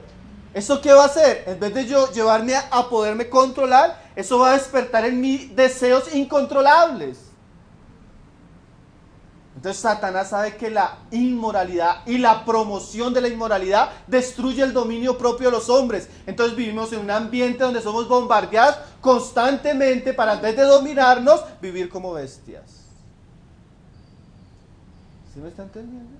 ¿eso qué va a hacer? En vez de yo llevarme a poderme controlar, eso va a despertar en mí deseos incontrolables. Entonces Satanás sabe que la inmoralidad y la promoción de la inmoralidad destruye el dominio propio de los hombres. Entonces vivimos en un ambiente donde somos bombardeados constantemente para, en vez de dominarnos, vivir como bestias. ¿Sí me está entendiendo?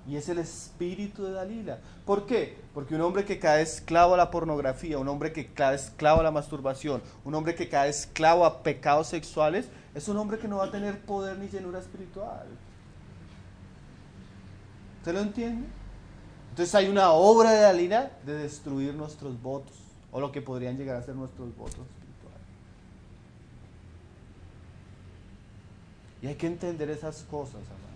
Y es el espíritu de Dalila. ¿Por qué? Porque un hombre que cae esclavo a la pornografía, un hombre que cae esclavo a la masturbación, un hombre que cae esclavo a pecados sexuales, es un hombre que no va a tener poder ni llenura espiritual. ¿Usted lo entiende? Entonces hay una obra de Dalila de destruir nuestros votos, o lo que podrían llegar a ser nuestros votos espirituales. Y hay que entender esas cosas, amado.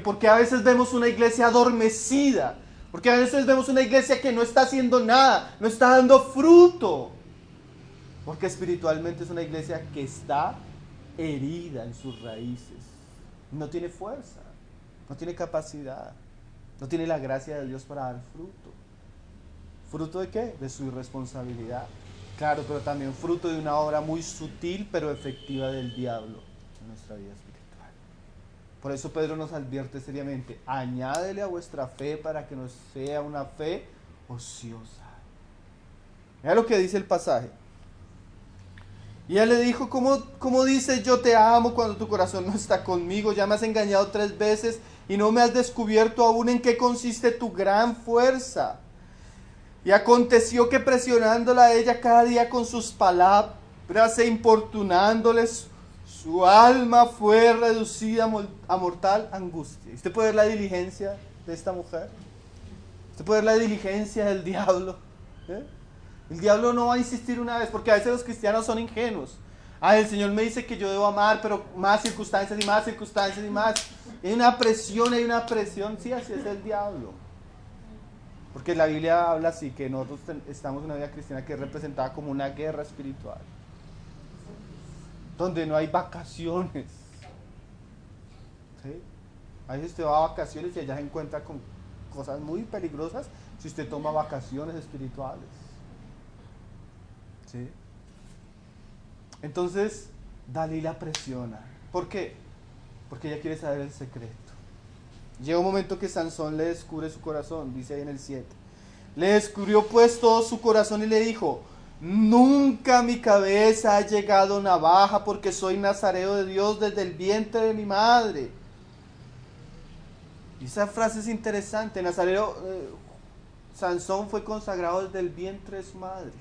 Porque a veces vemos una iglesia adormecida, porque a veces vemos una iglesia que no está haciendo nada, no está dando fruto, porque espiritualmente es una iglesia que está herida en sus raíces, no tiene fuerza, no tiene capacidad, no tiene la gracia de Dios para dar fruto. ¿Fruto de qué? De su irresponsabilidad. Claro, pero también fruto de una obra muy sutil pero efectiva del diablo en nuestra vida espiritual. Por eso Pedro nos advierte seriamente: añádele a vuestra fe para que no sea una fe ociosa. Mira lo que dice el pasaje. Y él le dijo: ¿Cómo dices yo te amo cuando tu corazón no está conmigo? Ya me has engañado 3 veces y no me has descubierto aún en qué consiste tu gran fuerza. Y aconteció que presionándola a ella cada día con sus palabras e importunándoles Su alma fue reducida a mortal angustia. ¿Usted puede ver la diligencia de esta mujer? ¿Usted puede ver la diligencia del diablo? El diablo no va a insistir una vez, porque a veces los cristianos son ingenuos. El Señor me dice que yo debo amar, pero más circunstancias y más circunstancias y más. Hay una presión. Sí, así es el diablo. Porque la Biblia habla así, que nosotros estamos en una vida cristiana que es representada como una guerra espiritual, donde no hay vacaciones. ¿Sí? A veces usted va a vacaciones y allá se encuentra con cosas muy peligrosas si usted toma vacaciones espirituales. ¿Sí? Entonces, Dalila presiona. ¿Por qué? Porque ella quiere saber el secreto. Llega un momento que Sansón le descubre su corazón, dice ahí en el 7. Le descubrió pues todo su corazón y le dijo: nunca mi cabeza ha llegado navaja, porque soy nazareo de Dios desde el vientre de mi madre. Y esa frase es interesante. Sansón fue consagrado desde el vientre de su madre.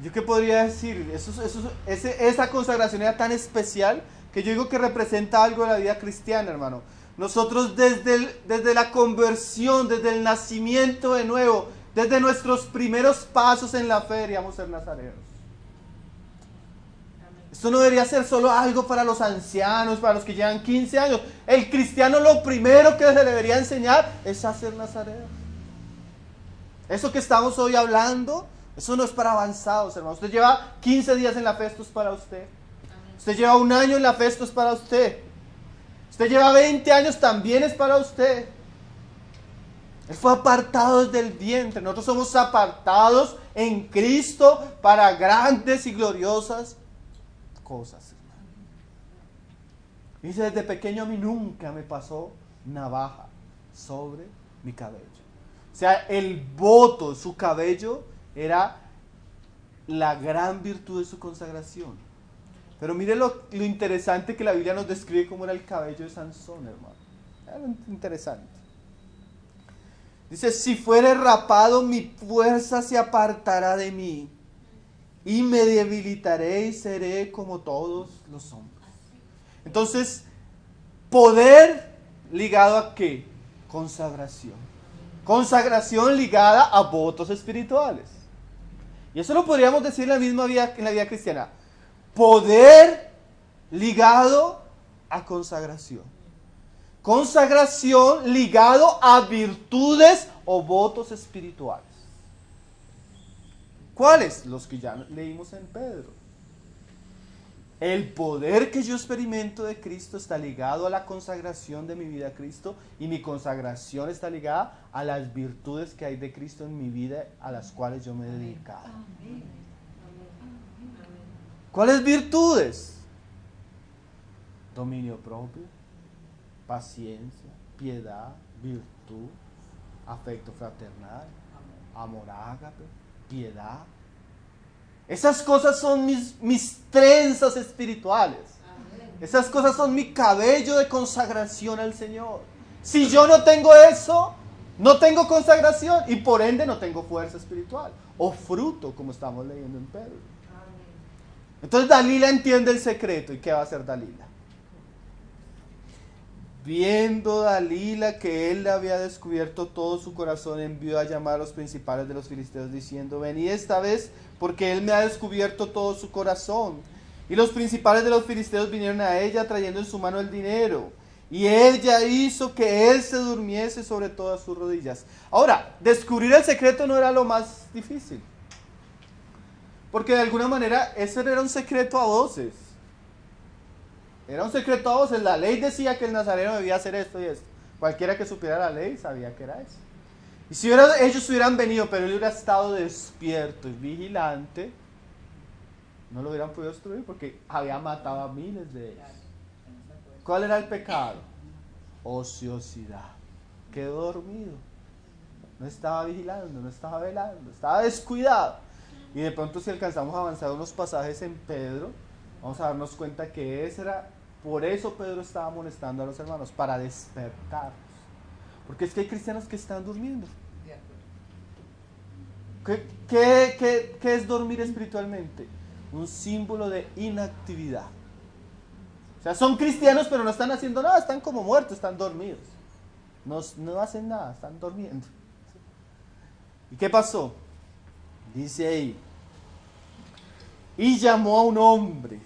¿Yo qué podría decir? Esa consagración era tan especial que yo digo que representa algo de la vida cristiana, hermano. Nosotros desde la conversión, desde el nacimiento de nuevo, desde nuestros primeros pasos en la fe deberíamos ser nazarenos. Esto no debería ser solo algo para los ancianos, para los que llevan 15 años. El cristiano lo primero que se le debería enseñar es a ser nazareo. Eso que estamos hoy hablando, eso no es para avanzados, hermano. Usted lleva 15 días en la fe, esto es para usted. Usted lleva 1 año en la fe, esto es para usted. Usted lleva 20 años, también es para usted. Él fue apartado desde el vientre. Nosotros somos apartados en Cristo para grandes y gloriosas cosas, hermano. Dice: desde pequeño a mí nunca me pasó navaja sobre mi cabello. O sea, el voto, su cabello, era la gran virtud de su consagración. Pero mire lo interesante que la Biblia nos describe cómo era el cabello de Sansón, hermano. Era interesante. Dice: si fuere rapado, mi fuerza se apartará de mí, y me debilitaré y seré como todos los hombres. Entonces, poder ligado a ¿qué? Consagración. Consagración ligada a votos espirituales. Y eso lo podríamos decir en la misma vida, en la vida cristiana. Poder ligado a consagración. Consagración ligado a virtudes o votos espirituales. ¿Cuáles? Los que ya leímos en Pedro. El poder que yo experimento de Cristo está ligado a la consagración de mi vida a Cristo, y mi consagración está ligada a las virtudes que hay de Cristo en mi vida, a las cuales yo me he dedicado. ¿Cuáles virtudes? Dominio propio, paciencia, piedad, virtud, afecto fraternal, amor ágape, piedad. Esas cosas son mis trenzas espirituales. Esas cosas son mi cabello de consagración al Señor. Si yo no tengo eso, no tengo consagración, y por ende no tengo fuerza espiritual o fruto, como estamos leyendo en Pedro. Entonces Dalila entiende el secreto. ¿Y qué va a hacer Dalila? Viendo Dalila que él le había descubierto todo su corazón, envió a llamar a los principales de los filisteos diciendo: venid esta vez, porque él me ha descubierto todo su corazón. Y los principales de los filisteos vinieron a ella trayendo en su mano el dinero, y ella hizo que él se durmiese sobre todas sus rodillas. Ahora, descubrir el secreto no era lo más difícil, porque de alguna manera ese era un secreto a voces. Era un secreto a voces. La ley decía que el nazareno debía hacer esto y esto. Cualquiera que supiera la ley sabía que era eso. Y si ellos hubieran venido, pero él hubiera estado despierto y vigilante, no lo hubieran podido destruir, porque había matado a miles de ellos. ¿Cuál era el pecado? Ociosidad. Quedó dormido. No estaba vigilando, no estaba velando, estaba descuidado. Y de pronto, si alcanzamos a avanzar unos pasajes en Pedro, vamos a darnos cuenta que por eso Pedro estaba amonestando a los hermanos, para despertarlos. Porque es que hay cristianos que están durmiendo. ¿Qué es dormir espiritualmente? Un símbolo de inactividad. O sea, son cristianos pero no están haciendo nada, están como muertos, están dormidos. No hacen nada, están durmiendo. ¿Y qué pasó? Dice ahí, y llamó a un hombre,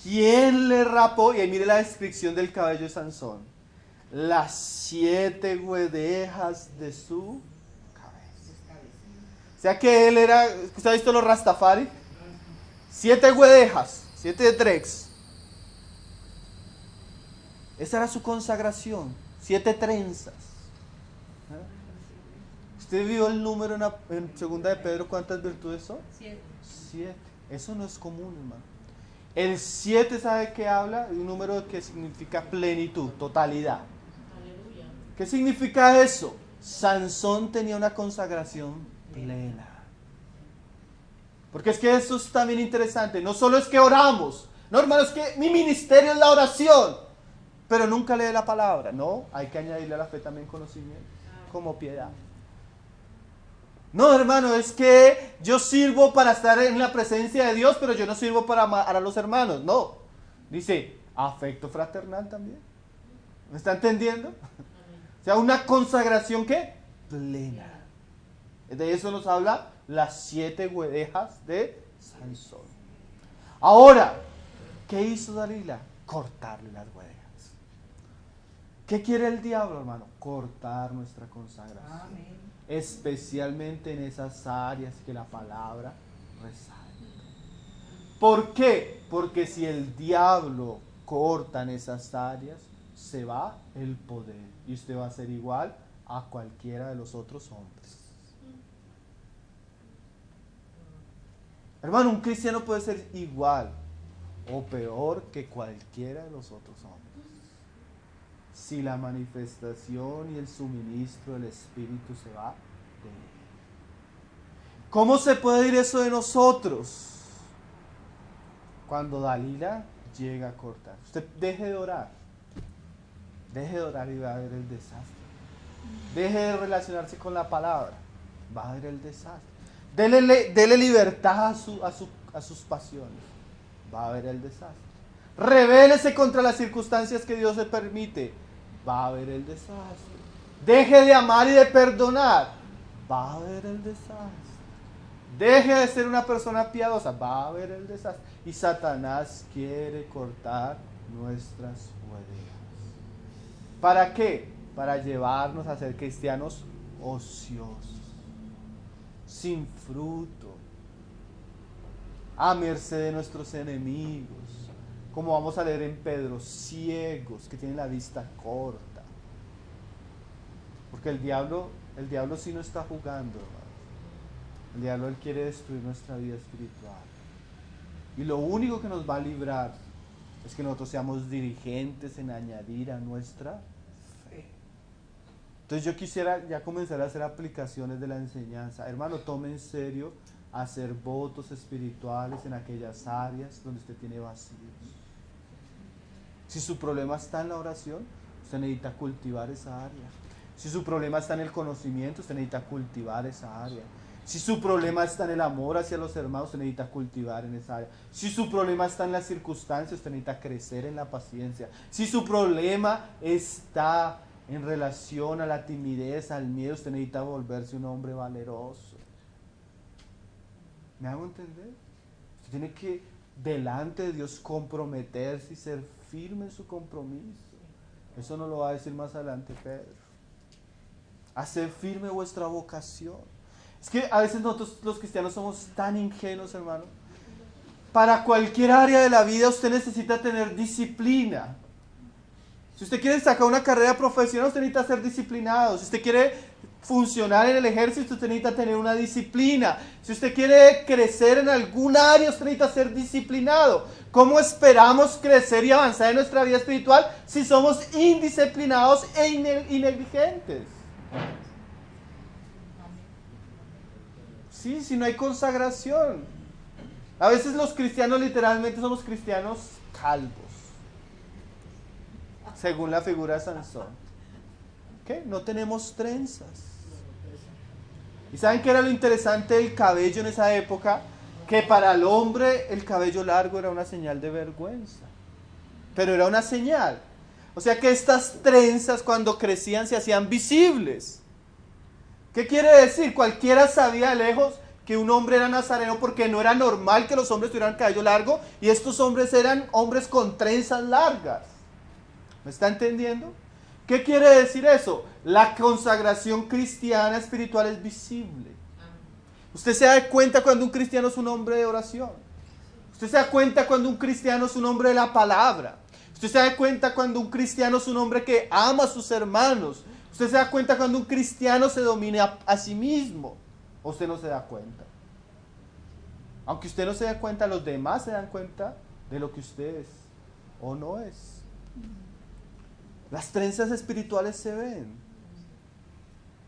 quien le rapó, y ahí mire la descripción del cabello de Sansón, las 7 guedejas de su cabeza. O sea que él era, ¿usted ha visto los Rastafari? 7 guedejas, 7 dregs. Esa era su consagración, 7 trenzas. ¿Usted vio el número en segunda de Pedro? ¿Cuántas virtudes son? 7. Eso no es común, hermano. El 7, ¿sabe qué habla? Un número que significa plenitud, totalidad. Aleluya. ¿Qué significa eso? Sansón tenía una consagración plena. Porque es que eso es también interesante. No solo es que oramos. No, hermano, es que mi ministerio es la oración. Pero nunca lee la palabra. No, hay que añadirle a la fe también conocimiento, como piedad. No, hermano, es que yo sirvo para estar en la presencia de Dios, pero yo no sirvo para amar a los hermanos. No. Dice, afecto fraternal también. ¿Me está entendiendo? O sea, una consagración, ¿qué? Plena. De eso nos habla las 7 guedejas de Sansón. Ahora, ¿qué hizo Dalila? Cortarle las guedejas. ¿Qué quiere el diablo, hermano? Cortar nuestra consagración. Amén. Especialmente en esas áreas que la palabra resalta. ¿Por qué? Porque si el diablo corta en esas áreas, se va el poder y usted va a ser igual a cualquiera de los otros hombres. Hermano, un cristiano puede ser igual o peor que cualquiera de los otros hombres, si la manifestación y el suministro del Espíritu se va de él. ¿Cómo se puede ir eso de nosotros? Cuando Dalila llega a cortar. Usted deje de orar y va a ver el desastre. Deje de relacionarse con la palabra, va a ver el desastre. Dele libertad a sus pasiones, va a haber el desastre. Rebélese contra las circunstancias que Dios le permite, va a haber el desastre. Deje de amar y de perdonar, va a haber el desastre. Deje de ser una persona piadosa, va a haber el desastre. Y Satanás quiere cortar nuestras guedejas. ¿Para qué? Para llevarnos a ser cristianos ociosos, sin fruto, a merced de nuestros enemigos, como vamos a leer en Pedro, ciegos, que tienen la vista corta. Porque el diablo sí no está jugando, hermano. El diablo, él quiere destruir nuestra vida espiritual. Y lo único que nos va a librar es que nosotros seamos dirigentes en añadir a nuestra fe. Entonces yo quisiera ya comenzar a hacer aplicaciones de la enseñanza. Hermano, tome en serio hacer votos espirituales en aquellas áreas donde usted tiene vacíos. Si su problema está en la oración, usted necesita cultivar esa área. Si su problema está en el conocimiento, usted necesita cultivar esa área. Si su problema está en el amor hacia los hermanos, usted necesita cultivar en esa área. Si su problema está en las circunstancias, usted necesita crecer en la paciencia. Si su problema está en relación a la timidez, al miedo, usted necesita volverse un hombre valeroso. ¿Me hago entender? Usted tiene que, delante de Dios, comprometerse y ser firme en su compromiso. Eso nos lo va a decir más adelante Pedro. Hacer firme vuestra vocación. Es que a veces nosotros los cristianos somos tan ingenuos, hermano. Para cualquier área de la vida usted necesita tener disciplina. Si usted quiere sacar una carrera profesional, usted necesita ser disciplinado. Si usted quiere funcionar en el ejército, usted necesita tener una disciplina. Si usted quiere crecer en algún área, usted necesita ser disciplinado. ¿Cómo esperamos crecer y avanzar en nuestra vida espiritual si somos indisciplinados e negligentes? Sí, si no hay consagración. A veces los cristianos literalmente somos cristianos calvos, según la figura de Sansón. ¿Qué? No tenemos trenzas. ¿Y saben qué era lo interesante del cabello en esa época? Que para el hombre el cabello largo era una señal de vergüenza. pero era una señal. O sea que estas trenzas cuando crecían se hacían visibles. ¿Qué quiere decir? Cualquiera sabía de lejos que un hombre era nazareno porque no era normal que los hombres tuvieran cabello largo y estos hombres eran hombres con trenzas largas. ¿Me está entendiendo? ¿Qué quiere decir eso? La consagración cristiana espiritual es visible. Usted se da cuenta cuando un cristiano es un hombre de oración. Usted se da cuenta cuando un cristiano es un hombre de la palabra. Usted se da cuenta cuando un cristiano es un hombre que ama a sus hermanos. Usted se da cuenta cuando un cristiano se domina a sí mismo. ¿O usted no se da cuenta? Aunque usted no se da cuenta, los demás se dan cuenta de lo que usted es o no es. Las trenzas espirituales se ven.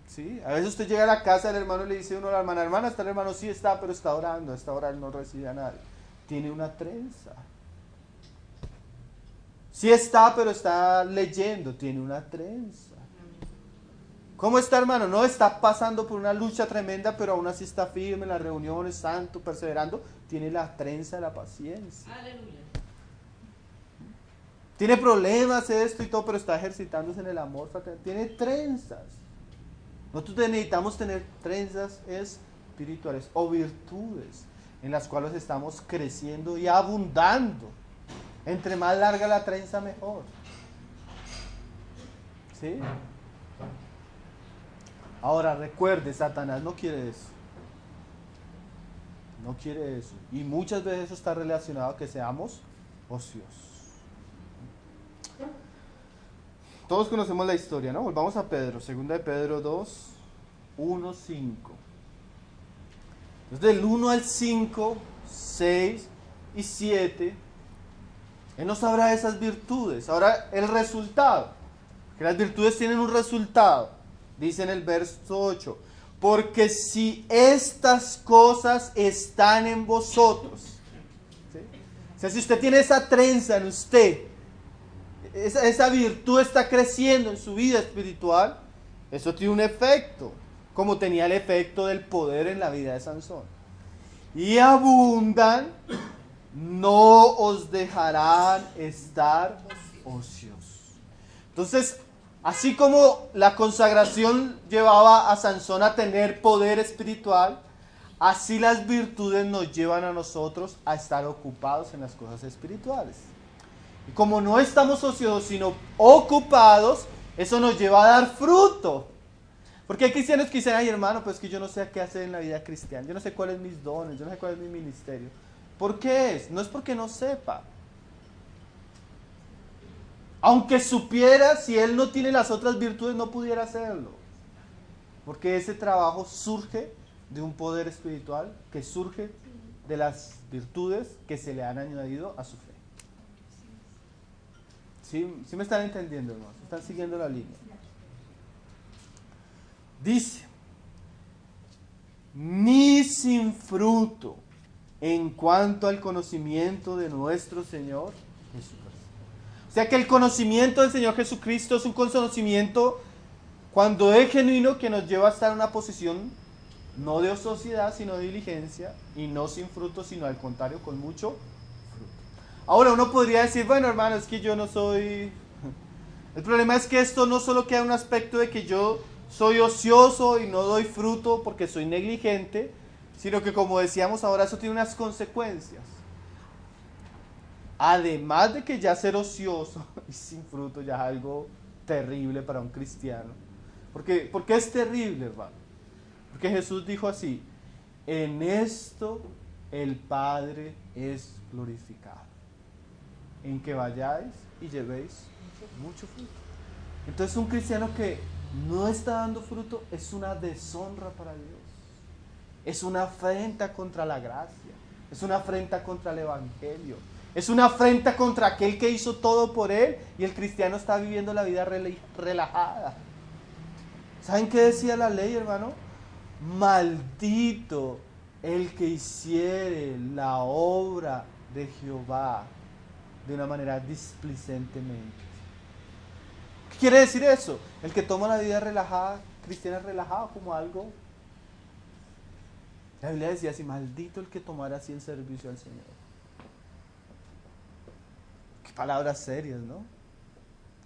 ¿Sí? A veces usted llega a la casa del hermano y le dice uno a la hermana, está el hermano, sí está, pero está orando, a esta hora él no recibe a nadie. Tiene una trenza. Sí está, pero está leyendo, tiene una trenza. ¿Cómo está, hermano? No está pasando por una lucha tremenda, pero aún así está firme en las reuniones, santo, perseverando. Tiene la trenza de la paciencia. Aleluya. Tiene problemas, esto y todo, pero está ejercitándose en el amor. Tiene trenzas. Nosotros necesitamos tener trenzas espirituales o virtudes en las cuales estamos creciendo y abundando. Entre más larga la trenza, mejor. ¿Sí? Ahora recuerde, Satanás no quiere eso. No quiere eso. Y muchas veces eso está relacionado a que seamos ociosos. Todos conocemos la historia, ¿no? Volvamos a Pedro, 2 de Pedro 2, 1, 5. Entonces del 1 al 5, 6 y 7, Él nos habla de esas virtudes. Ahora el resultado, que las virtudes tienen un resultado. Dice en el verso 8, porque si estas cosas están en vosotros, ¿sí? O sea, si usted tiene esa trenza en usted, esa virtud está creciendo en su vida espiritual, eso tiene un efecto, como tenía el efecto del poder en la vida de Sansón. Y abundan, no os dejarán estar ociosos. Entonces, así como la consagración llevaba a Sansón a tener poder espiritual, así las virtudes nos llevan a nosotros a estar ocupados en las cosas espirituales. Y como no estamos ociosos, sino ocupados, eso nos lleva a dar fruto. Porque hay cristianos que dicen, ay hermano, pues que yo no sé qué hacer en la vida cristiana, yo no sé cuáles son mis dones, yo no sé cuál es mi ministerio. ¿Por qué es? No es porque no sepa. Aunque supiera, si él no tiene las otras virtudes, no pudiera hacerlo. Porque ese trabajo surge de un poder espiritual que surge de las virtudes que se le han añadido a su fe. ¿Sí me están entendiendo, hermanos? ¿Están siguiendo la línea? Dice, ni sin fruto en cuanto al conocimiento de nuestro Señor Jesucristo. O sea que el conocimiento del Señor Jesucristo es un conocimiento, cuando es genuino, que nos lleva a estar en una posición no de ociosidad, sino de diligencia, y no sin fruto, sino al contrario, con mucho fruto. Ahora uno podría decir, bueno hermano, es que yo no soy... El problema es que esto no solo queda un aspecto de que yo soy ocioso y no doy fruto porque soy negligente, sino que, como decíamos ahora, eso tiene unas consecuencias. Además de que ya ser ocioso y sin fruto ya es algo terrible para un cristiano. ¿Por qué es terrible, hermano? Porque Jesús dijo así, en esto el Padre es glorificado, en que vayáis y llevéis mucho fruto. Entonces un cristiano que no está dando fruto es una deshonra para Dios, es una afrenta contra la gracia, es una afrenta contra el Evangelio, es una afrenta contra aquel que hizo todo por él, y el cristiano está viviendo la vida relajada. ¿Saben qué decía la ley, hermano? Maldito el que hiciere la obra de Jehová de una manera displicentemente. ¿Qué quiere decir eso? El que toma la vida relajada, cristiana relajada, como algo. La Biblia decía así, maldito el que tomara así el servicio al Señor. palabras serias, ¿no?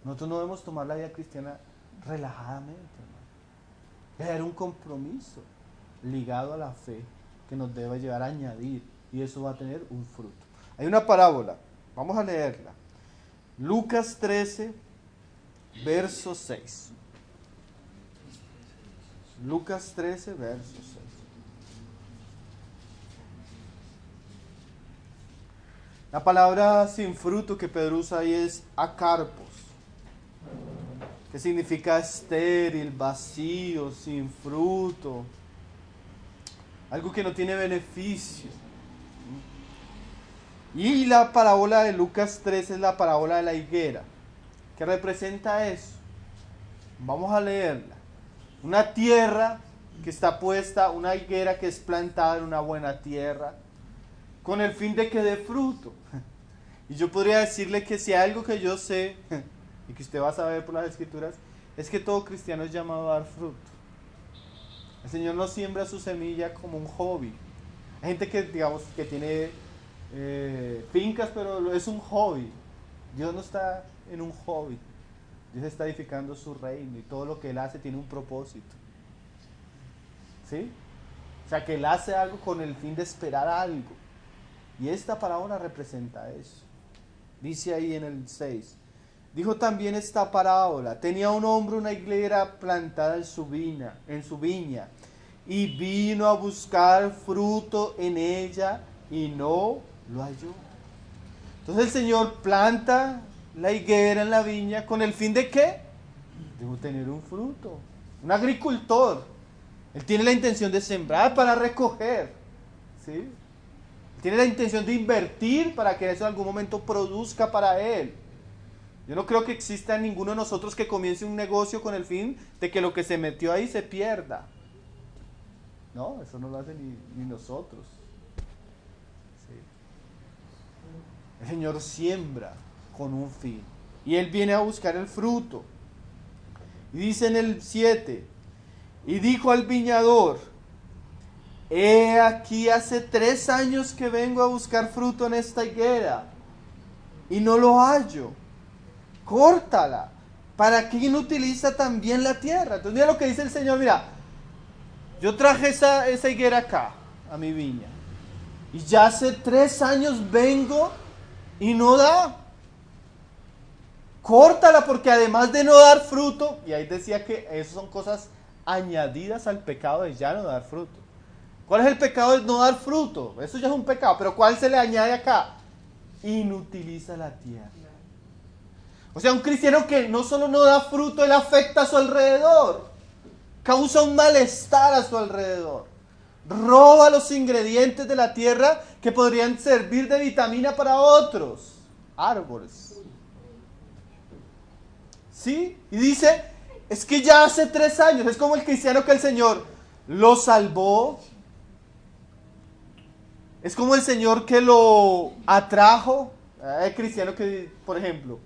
Nosotros no debemos tomar la vida cristiana relajadamente, hermano. Debe haber un compromiso ligado a la fe que nos debe llevar a añadir, y eso va a tener un fruto. Hay una parábola, vamos a leerla. Lucas 13, verso 6. Lucas 13, verso 6. La palabra sin fruto que Pedro usa ahí es acarpos, que significa estéril, vacío, sin fruto, algo que no tiene beneficio. Y la parábola de Lucas 13 es la parábola de la higuera, que representa eso. Vamos a leerla. Una tierra que está puesta, una higuera que es plantada en una buena tierra, con el fin de que dé fruto. Y yo podría decirle que si hay algo que yo sé, y que usted va a saber por las escrituras, es que todo cristiano es llamado a dar fruto. El Señor no siembra su semilla como un hobby. Hay gente que, digamos, que tiene fincas, pero es un hobby. Dios no está en un hobby. Dios está edificando su reino, y todo lo que Él hace tiene un propósito. ¿Sí? O sea, que Él hace algo con el fin de esperar algo. Y esta parábola representa eso. Dice ahí en el 6. Dijo también esta parábola: tenía un hombre una higuera plantada en su viña, y vino a buscar fruto en ella, y no lo halló. Entonces el Señor planta la higuera en la viña con el fin de ¿qué? De tener un fruto. Un agricultor, él tiene la intención de sembrar para recoger, ¿sí? Tiene la intención de invertir para que eso en algún momento produzca para él. Yo no creo que exista ninguno de nosotros que comience un negocio con el fin de que lo que se metió ahí se pierda. No, eso no lo hace ni nosotros. Sí. El Señor siembra con un fin, y Él viene a buscar el fruto. Y dice en el 7, y dijo al viñador: he aquí hace 3 años que vengo a buscar fruto en esta higuera, y no lo hallo. Córtala. ¿Para qué inutiliza también la tierra? Entonces mira lo que dice el Señor. Mira, yo traje esa higuera acá, a mi viña, y ya hace 3 años vengo y no da. Córtala, porque además de no dar fruto, y ahí decía que eso son cosas añadidas al pecado de ya no dar fruto. ¿Cuál es el pecado de no dar fruto? Eso ya es un pecado, pero ¿cuál se le añade acá? Inutiliza la tierra. O sea, un cristiano que no solo no da fruto, él afecta a su alrededor, causa un malestar a su alrededor, roba los ingredientes de la tierra que podrían servir de vitamina para otros árboles. ¿Sí? Y dice, es que ya hace 3 años, es como el cristiano que el Señor lo salvó, es como el Señor que lo atrajo. Hay cristiano que, por ejemplo,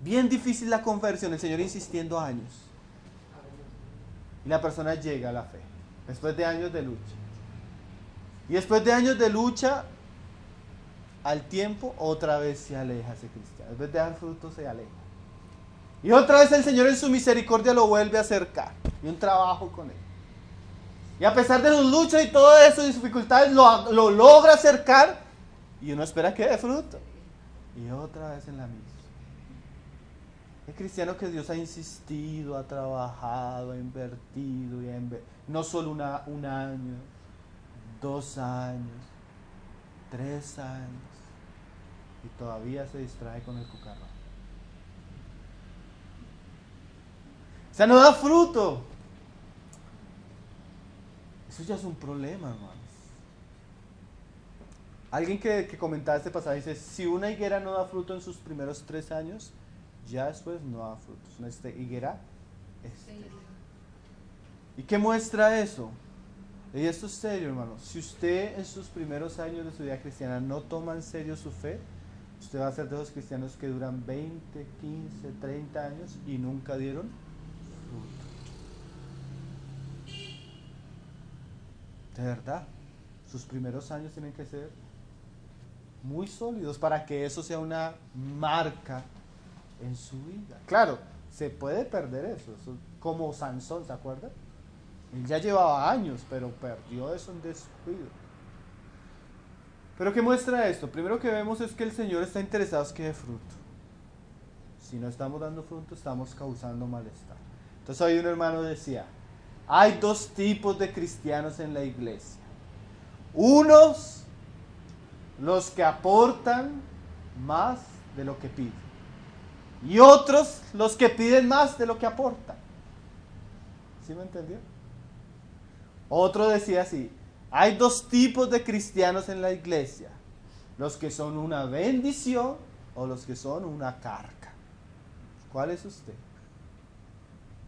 bien difícil la conversión, el Señor insistiendo años, y la persona llega a la fe, después de años de lucha. Y después de años de lucha, al tiempo, otra vez se aleja ese cristiano. Después de dar fruto, se aleja. Y otra vez el Señor en su misericordia lo vuelve a acercar, y un trabajo con él. Y a pesar de sus luchas y todo eso, y dificultades, lo logra acercar, y uno espera que dé fruto. Y otra vez en la misma. El cristiano que Dios ha insistido, ha trabajado, ha invertido, no solo un año, 2 años, 3 años, y todavía se distrae con el cucarrón. O sea, no da fruto. Eso ya es un problema, hermanos. Alguien que comentaba este pasaje dice: si una higuera no da fruto en sus primeros 3 años, ya después no da frutos. Una higuera estéril. ¿Y qué muestra eso? Y esto es serio, hermano. Si usted en sus primeros años de su vida cristiana no toma en serio su fe, usted va a ser de esos cristianos que duran 20, 15, 30 años y nunca dieron fruto. De verdad, sus primeros años tienen que ser muy sólidos para que eso sea una marca en su vida. Claro, se puede perder eso como Sansón, ¿se acuerdan? Él ya llevaba años, pero perdió eso en descuido. ¿Pero qué muestra esto? Primero que vemos es que el Señor está interesado en que dé fruto. Si no estamos dando fruto, estamos causando malestar. Entonces hoy un hermano decía, hay dos tipos de cristianos en la iglesia. Unos, los que aportan más de lo que piden. Y otros, los que piden más de lo que aportan. ¿Sí me entendió? Otro decía así, hay dos tipos de cristianos en la iglesia. Los que son una bendición o los que son una carga. ¿Cuál es usted?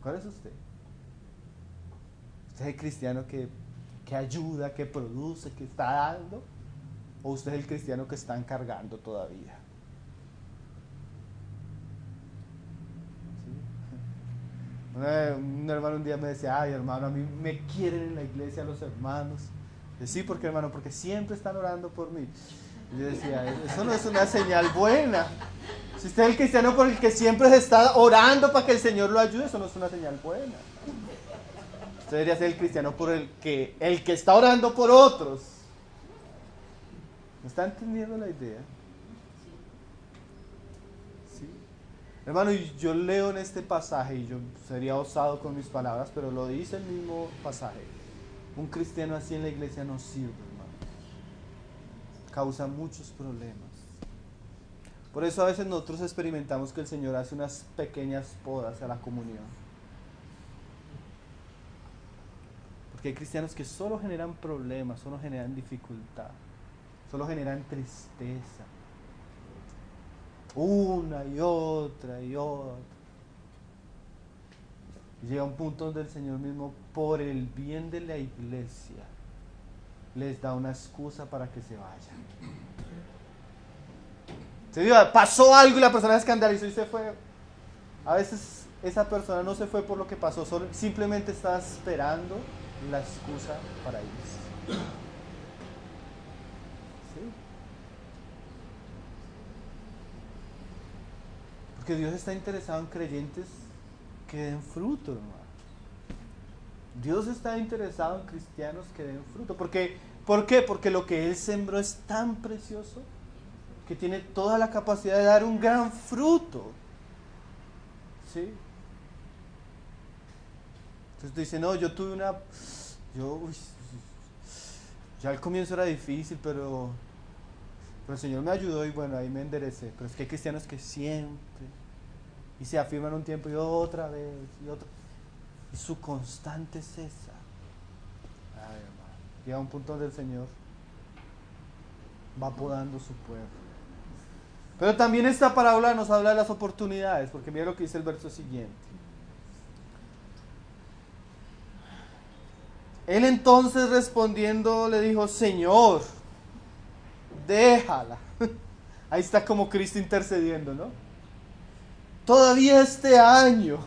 ¿Cuál es usted? ¿Usted es el cristiano que ayuda, que produce, que está dando? ¿O usted es el cristiano que está encargando todavía? ¿Sí? Un hermano un día me decía, ay hermano, a mí me quieren en la iglesia los hermanos. Yo, sí, ¿por qué, hermano? Porque siempre están orando por mí. Y yo decía, eso no es una señal buena. Si usted es el cristiano por el que siempre se está orando para que el Señor lo ayude, eso no es una señal buena. Usted debería ser el cristiano por el que está orando por otros. ¿Me está entendiendo la idea? ¿Sí? Hermano, yo leo en este pasaje, y yo sería osado con mis palabras, pero lo dice el mismo pasaje. Un cristiano así en la iglesia no sirve, hermano. Causa muchos problemas. Por eso a veces nosotros experimentamos que el Señor hace unas pequeñas podas a la comunión. Porque hay cristianos que solo generan problemas, solo generan dificultad, solo generan tristeza. Una y otra y otra. Y llega un punto donde el Señor mismo, por el bien de la iglesia, les da una excusa para que se vayan. Se dijo, pasó algo y la persona se escandalizó y se fue. A veces esa persona no se fue por lo que pasó, simplemente estaba esperando la excusa para irse. ¿Sí? Porque Dios está interesado en creyentes que den fruto, hermano. Dios está interesado en cristianos que den fruto. ¿Por qué? Porque lo que Él sembró es tan precioso que tiene toda la capacidad de dar un gran fruto. ¿Sí? Entonces dice, no, yo tuve ya al comienzo era difícil, pero el Señor me ayudó y bueno, ahí me enderecé. Pero es que hay cristianos que siempre, y se afirman un tiempo y otra vez, y otra. Y su constante es esa. Ay, hermano, llega un punto donde el Señor va podando su pueblo. Pero también esta parábola nos habla de las oportunidades, porque mira lo que dice el verso siguiente. Él entonces respondiendo le dijo, Señor, déjala. Ahí está como Cristo intercediendo, ¿no? Todavía este año,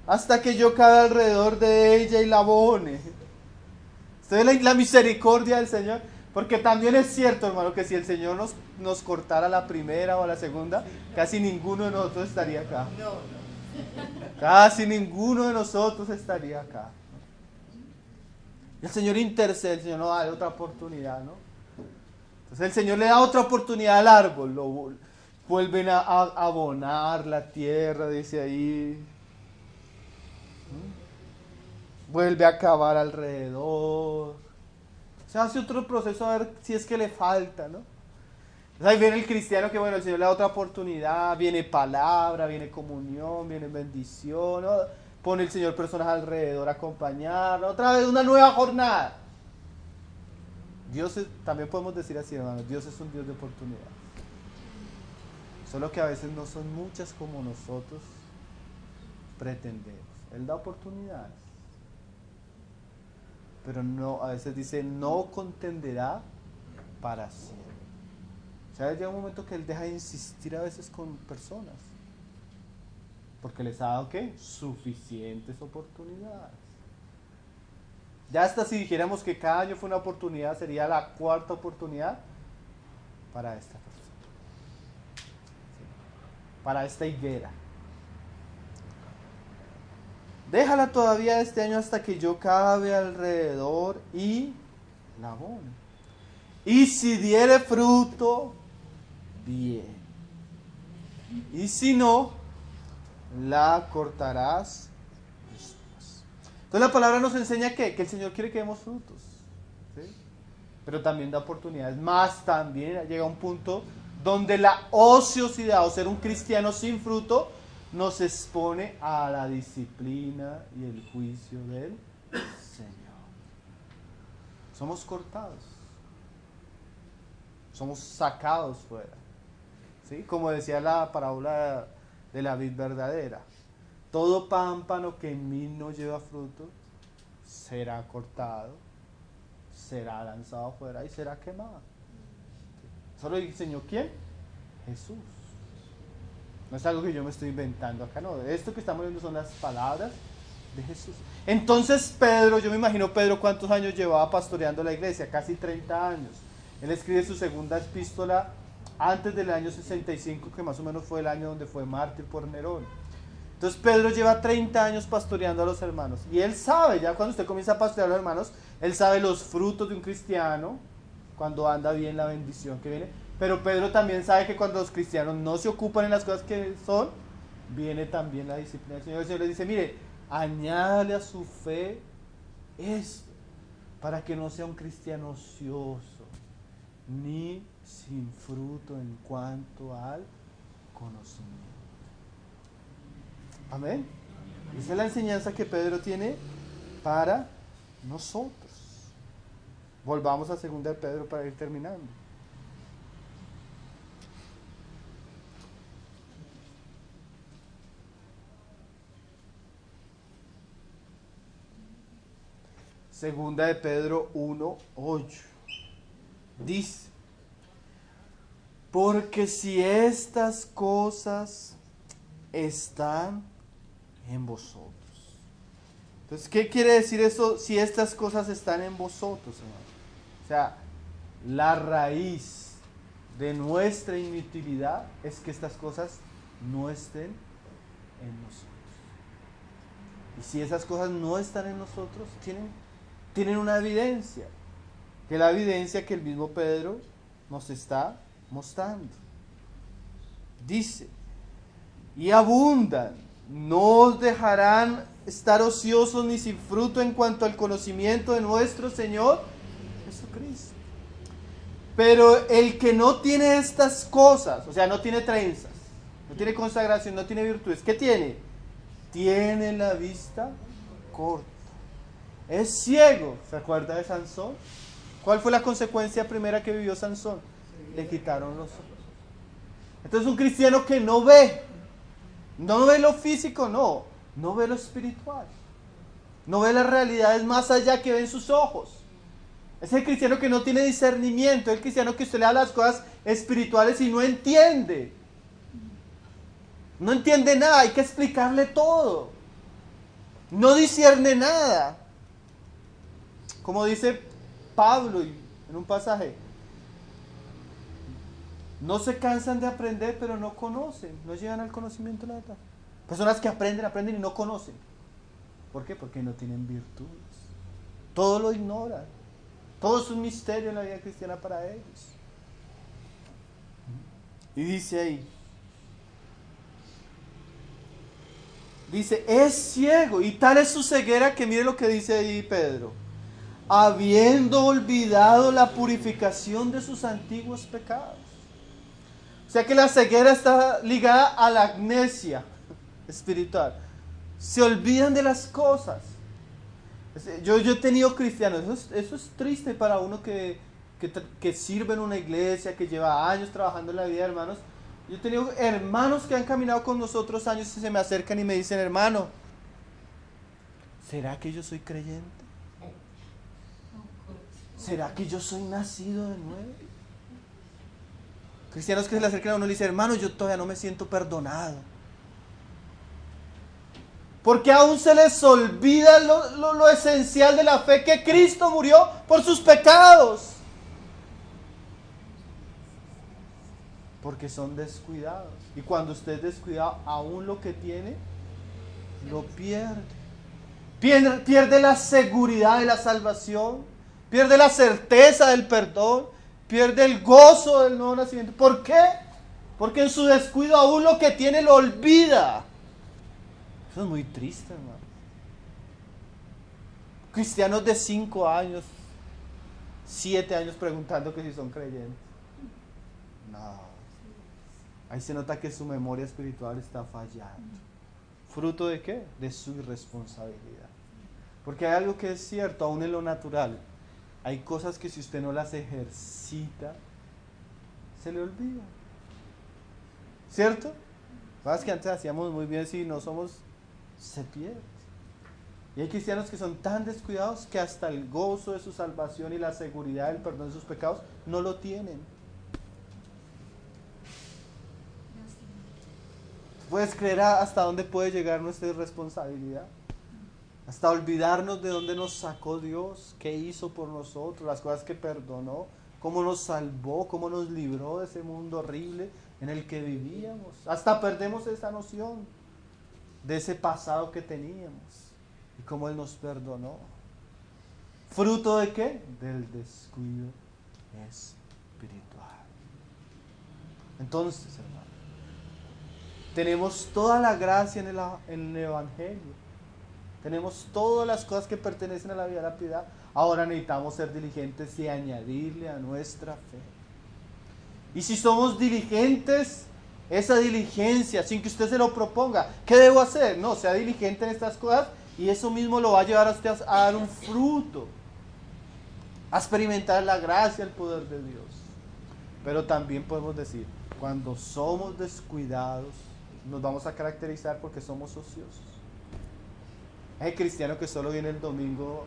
hasta que yo cabe alrededor de ella y la abone. ¿Usted ve la misericordia del Señor? Porque también es cierto, hermano, que si el Señor nos cortara la primera o la segunda, casi ninguno de nosotros estaría acá. Casi ninguno de nosotros estaría acá. El Señor intercede, el Señor nos da otra oportunidad, ¿no? Entonces el Señor le da otra oportunidad al árbol, lo vuelven a abonar la tierra, dice ahí. Vuelve a cavar alrededor. Se hace otro proceso a ver si es que le falta, ¿no? Entonces ahí viene el cristiano que, bueno, el Señor le da otra oportunidad, viene palabra, viene comunión, viene bendición, ¿no? Pone el Señor personas alrededor a acompañar, otra vez una nueva jornada. También podemos decir así, hermanos, Dios es un Dios de oportunidades. Solo que a veces no son muchas como nosotros pretendemos. Él da oportunidades. Pero no, a veces dice, no contenderá para siempre. O sea, llega un momento que Él deja de insistir a veces con personas. Porque les ha dado, ¿qué? Suficientes oportunidades. Ya hasta si dijéramos que cada año fue una oportunidad, sería la cuarta oportunidad. para esta persona, ¿sí? Para esta higuera. Déjala todavía este año hasta que yo cabe alrededor y la abone. Y si diere fruto, bien. Y si no, la cortarás después. Entonces la palabra nos enseña que el Señor quiere que demos frutos, ¿sí? Pero también da oportunidades. Más también llega un punto donde la ociosidad o ser un cristiano sin fruto nos expone a la disciplina y el juicio del Señor. Somos cortados, somos sacados fuera, ¿sí? Como decía la parábola de la vid verdadera, todo pámpano que en mí no lleva fruto será cortado, será lanzado afuera y será quemado. Eso lo diseñó ¿quién? Jesús. No es algo que yo me estoy inventando acá, no. Esto que estamos viendo son las palabras de Jesús. Entonces Pedro, yo me imagino Pedro cuántos años llevaba pastoreando la iglesia, casi 30 años. Él escribe su segunda epístola antes del año 65, que más o menos fue el año donde fue mártir por Nerón. Entonces Pedro lleva 30 años pastoreando a los hermanos. Y él sabe, ya cuando usted comienza a pastorear a los hermanos, él sabe los frutos de un cristiano, cuando anda bien la bendición que viene. Pero Pedro también sabe que cuando los cristianos no se ocupan en las cosas que son, viene también la disciplina del Señor. El Señor les dice, mire, añádale a su fe esto, para que no sea un cristiano ocioso, ni sin fruto en cuanto al conocimiento. Amén. Esa es la enseñanza que Pedro tiene para nosotros. Volvamos a 2 de Pedro para ir terminando. Segunda de Pedro 1:8. Dice: porque si estas cosas están en vosotros. Entonces, ¿qué quiere decir eso? Si estas cosas están en vosotros, hermano. O sea, la raíz de nuestra inutilidad es que estas cosas no estén en nosotros. Y si esas cosas no están en nosotros, tienen una evidencia, que es la evidencia que el mismo Pedro nos está mostrando. Dice: y abundan, no os dejarán estar ociosos ni sin fruto en cuanto al conocimiento de nuestro Señor Jesucristo. Pero el que no tiene estas cosas, o sea, no tiene trenzas, no tiene consagración, no tiene virtudes, ¿qué tiene? Tiene la vista corta, es ciego. ¿Se acuerda de Sansón? ¿Cuál fue la consecuencia primera que vivió Sansón? Le quitaron los ojos. Entonces un cristiano que no ve lo físico, no ve lo espiritual, no ve las realidades más allá que ven sus ojos. Es el cristiano que no tiene discernimiento, es el cristiano que usted le da las cosas espirituales y no entiende nada, hay que explicarle todo, no discierne nada. Como dice Pablo en un pasaje, no se cansan de aprender, pero no conocen, no llegan al conocimiento de la verdad. Personas que aprenden y no conocen. ¿Por qué? Porque no tienen virtudes. Todo lo ignoran. Todo es un misterio en la vida cristiana para ellos. Y dice ahí, es ciego, y tal es su ceguera que mire lo que dice ahí Pedro: habiendo olvidado la purificación de sus antiguos pecados. O sea que la ceguera está ligada a la amnesia espiritual. Se olvidan de las cosas. Yo he tenido cristianos, eso es triste para uno que sirve en una iglesia, que lleva años trabajando en la vida, hermanos. Yo he tenido hermanos que han caminado con nosotros años y se me acercan y me dicen: hermano, ¿será que yo soy creyente? ¿Será que yo soy nacido de nuevo? Cristianos que se le acercan a uno y le dicen: hermano, yo todavía no me siento perdonado. Porque aún se les olvida lo esencial de la fe, que Cristo murió por sus pecados. Porque son descuidados. Y cuando usted es descuidado, aún lo que tiene, lo pierde. Pierde la seguridad de la salvación, pierde la certeza del perdón, pierde el gozo del nuevo nacimiento. ¿Por qué? Porque en su descuido aún lo que tiene lo olvida. Eso es muy triste, hermano. Cristianos de 5 años, 7 años preguntando que si son creyentes. No. Ahí se nota que su memoria espiritual está fallando. ¿Fruto de qué? De su irresponsabilidad. Porque hay algo que es cierto, aún en lo natural. Hay cosas que si usted no las ejercita, se le olvida. ¿Cierto? Cosas que antes hacíamos muy bien, si no somos, se pierde. Y hay cristianos que son tan descuidados que hasta el gozo de su salvación y la seguridad del perdón de sus pecados no lo tienen. ¿Puedes creer hasta dónde puede llegar nuestra irresponsabilidad? Hasta olvidarnos de dónde nos sacó Dios, qué hizo por nosotros, las cosas que perdonó, cómo nos salvó, cómo nos libró de ese mundo horrible en el que vivíamos. Hasta perdemos esa noción de ese pasado que teníamos y cómo Él nos perdonó. ¿Fruto de qué? Del descuido espiritual. Entonces, hermano, tenemos toda la gracia en el Evangelio. Tenemos todas las cosas que pertenecen a la vida de la piedad. Ahora necesitamos ser diligentes y añadirle a nuestra fe. Y si somos diligentes, esa diligencia, sin que usted se lo proponga, ¿qué debo hacer? No, sea diligente en estas cosas y eso mismo lo va a llevar a usted a dar un fruto, a experimentar la gracia, el poder de Dios. Pero también podemos decir, cuando somos descuidados, nos vamos a caracterizar porque somos ociosos. Hay cristiano que solo viene el domingo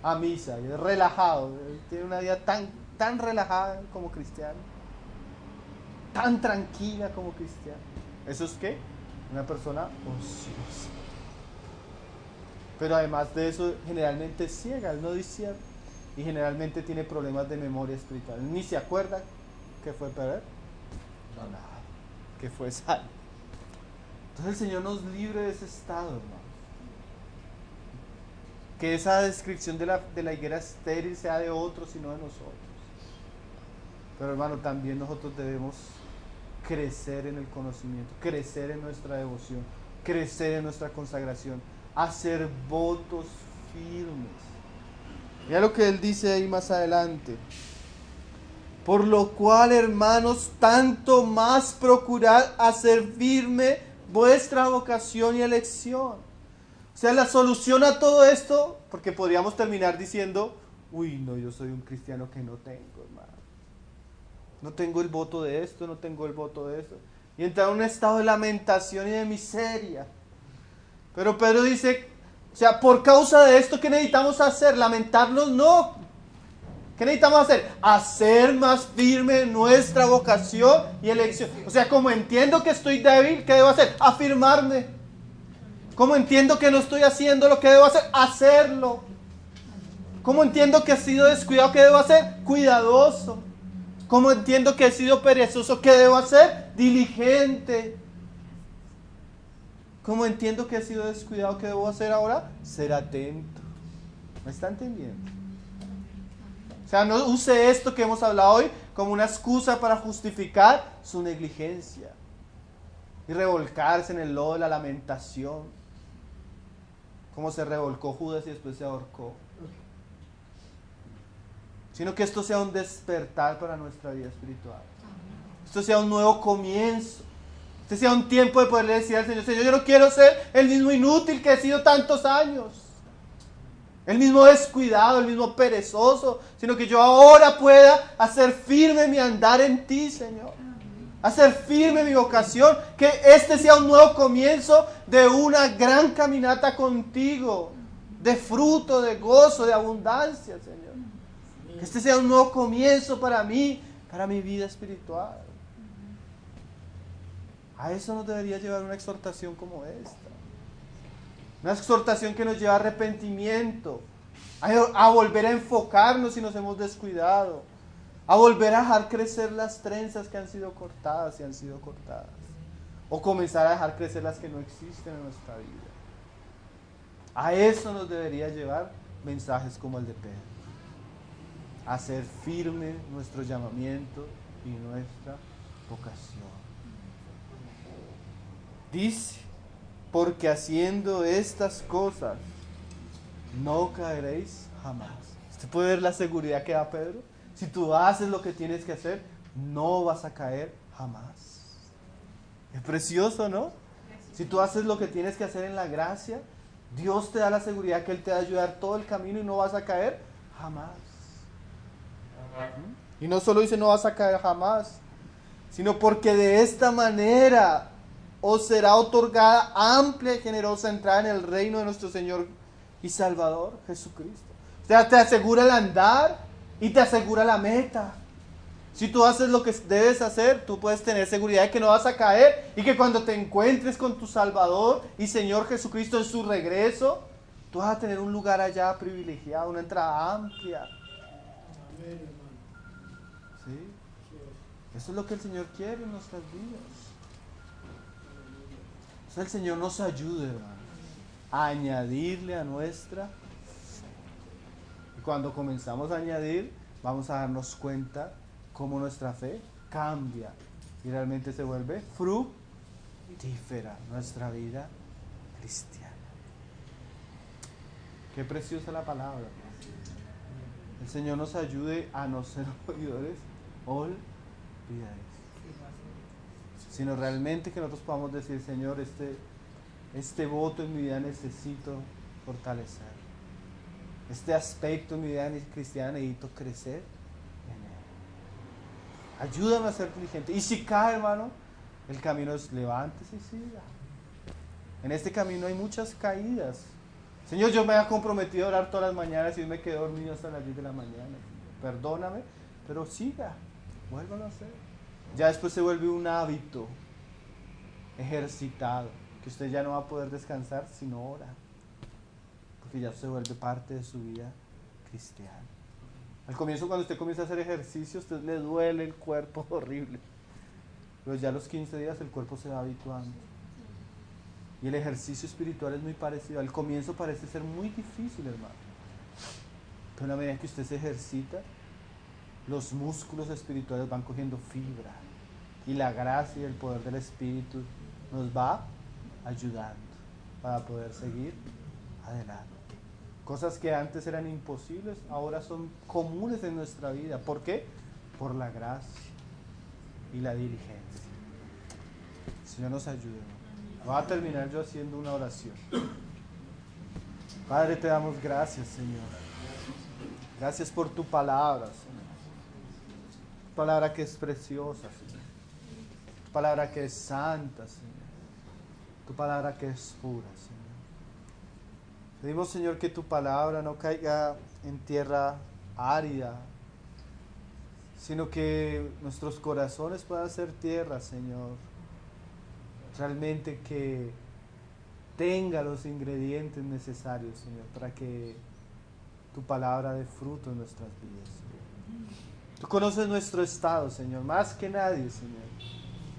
a misa y es relajado, tiene una vida tan relajada como cristiano, tan tranquila como cristiano. ¿Eso es qué? Una persona ociosa. Pero además de eso, generalmente es ciega, él no discierne y generalmente tiene problemas de memoria espiritual. Ni se acuerda que fue perder, no, nada, que fue salvo. Entonces el Señor nos libre de ese estado, hermano. Que esa descripción de la higuera estéril sea de otros y no de nosotros. Pero hermano, también nosotros debemos crecer en el conocimiento, crecer en nuestra devoción, crecer en nuestra consagración, hacer votos firmes. Mira lo que él dice ahí más adelante. Por lo cual, hermanos, tanto más procurad hacer firme vuestra vocación y elección. O sea, la solución a todo esto, porque podríamos terminar diciendo, uy, no, yo soy un cristiano que no tengo, hermano. No tengo el voto de esto, no tengo el voto de esto. Y entrar en un estado de lamentación y de miseria. Pero Pedro dice, o sea, por causa de esto, ¿qué necesitamos hacer? ¿Lamentarnos? No. ¿Qué necesitamos hacer? Hacer más firme nuestra vocación y elección. O sea, como entiendo que estoy débil, ¿qué debo hacer? Afirmarme. Como entiendo que no estoy haciendo lo que debo hacer, hacerlo. Como entiendo que he sido descuidado, ¿qué debo hacer? Cuidadoso. Como entiendo que he sido perezoso, ¿qué debo hacer? Diligente. Como entiendo que he sido descuidado, ¿qué debo hacer ahora? Ser atento. ¿Me está entendiendo? O sea, no use esto que hemos hablado hoy como una excusa para justificar su negligencia y revolcarse en el lodo de la lamentación, como se revolcó Judas y después se ahorcó. Sino que esto sea un despertar para nuestra vida espiritual. Esto sea un nuevo comienzo. Este sea un tiempo de poderle decir al Señor, Señor, yo no quiero ser el mismo inútil que he sido tantos años. El mismo descuidado, el mismo perezoso, sino que yo ahora pueda hacer firme mi andar en ti, Señor. Hacer firme mi vocación, que este sea un nuevo comienzo de una gran caminata contigo, de fruto, de gozo, de abundancia, Señor. Que este sea un nuevo comienzo para mí, para mi vida espiritual. A eso nos debería llevar una exhortación como esta. Una exhortación que nos lleva a arrepentimiento, a volver a enfocarnos si nos hemos descuidado, a volver a dejar crecer las trenzas que han sido cortadas y han sido cortadas, o comenzar a dejar crecer las que no existen en nuestra vida. A eso nos debería llevar mensajes como el de Pedro, a hacer firme nuestro llamamiento y nuestra vocación. Dice, porque haciendo estas cosas no caeréis jamás. ¿Usted puede ver la seguridad que da Pedro? Si tú haces lo que tienes que hacer, no vas a caer jamás. Es precioso, ¿no? Si tú haces lo que tienes que hacer en la gracia, Dios te da la seguridad que Él te va a ayudar todo el camino y no vas a caer jamás. Y no solo dice no vas a caer jamás, sino porque de esta manera os será otorgada amplia y generosa entrada en el reino de nuestro Señor y Salvador Jesucristo. O sea, te asegura el andar y te asegura la meta. Si tú haces lo que debes hacer, tú puedes tener seguridad de que no vas a caer y que cuando te encuentres con tu Salvador y Señor Jesucristo en su regreso, tú vas a tener un lugar allá privilegiado, una entrada amplia. Amén, hermano. ¿Sí? Eso es lo que el Señor quiere en nuestras vidas. O sea, el Señor nos ayude, hermano, a añadirle a nuestra fe. Y cuando comenzamos a añadir, vamos a darnos cuenta cómo nuestra fe cambia y realmente se vuelve fructífera nuestra vida cristiana. Qué preciosa la palabra. El Señor nos ayude a no ser oidores olvidadizos, sino realmente que nosotros podamos decir, Señor, este voto en mi vida necesito fortalecer. Este aspecto en mi vida cristiana necesito crecer en él. Ayúdame a ser diligente. Y si cae, hermano, el camino es levántese y siga. En este camino hay muchas caídas. Señor, yo me he comprometido a orar todas las mañanas y me quedé dormido hasta las 10 de la mañana. Perdóname, pero siga, vuélvalo a hacer. Ya después se vuelve un hábito ejercitado, que usted ya no va a poder descansar si no ora, porque ya se vuelve parte de su vida cristiana. Al comienzo, cuando usted comienza a hacer ejercicio, a usted le duele el cuerpo horrible, pero ya a los 15 días el cuerpo se va habituando. Y el ejercicio espiritual es muy parecido. Al comienzo parece ser muy difícil, hermano, pero a medida que usted se ejercita, los músculos espirituales van cogiendo fibra y la gracia y el poder del Espíritu nos va ayudando para poder seguir adelante. Cosas que antes eran imposibles, ahora son comunes en nuestra vida. ¿Por qué? Por la gracia y la diligencia. El Señor nos ayude. Voy a terminar yo haciendo una oración. Padre, te damos gracias, Señor. Gracias por tu palabra, Señor. Tu palabra que es preciosa, Señor. Tu palabra que es santa, Señor. Tu palabra que es pura, Señor. Pedimos, Señor, que tu palabra no caiga en tierra árida, sino que nuestros corazones puedan ser tierra, Señor, realmente que tenga los ingredientes necesarios, Señor, para que tu palabra dé fruto en nuestras vidas, Señor. Tú conoces nuestro estado, Señor, más que nadie, Señor.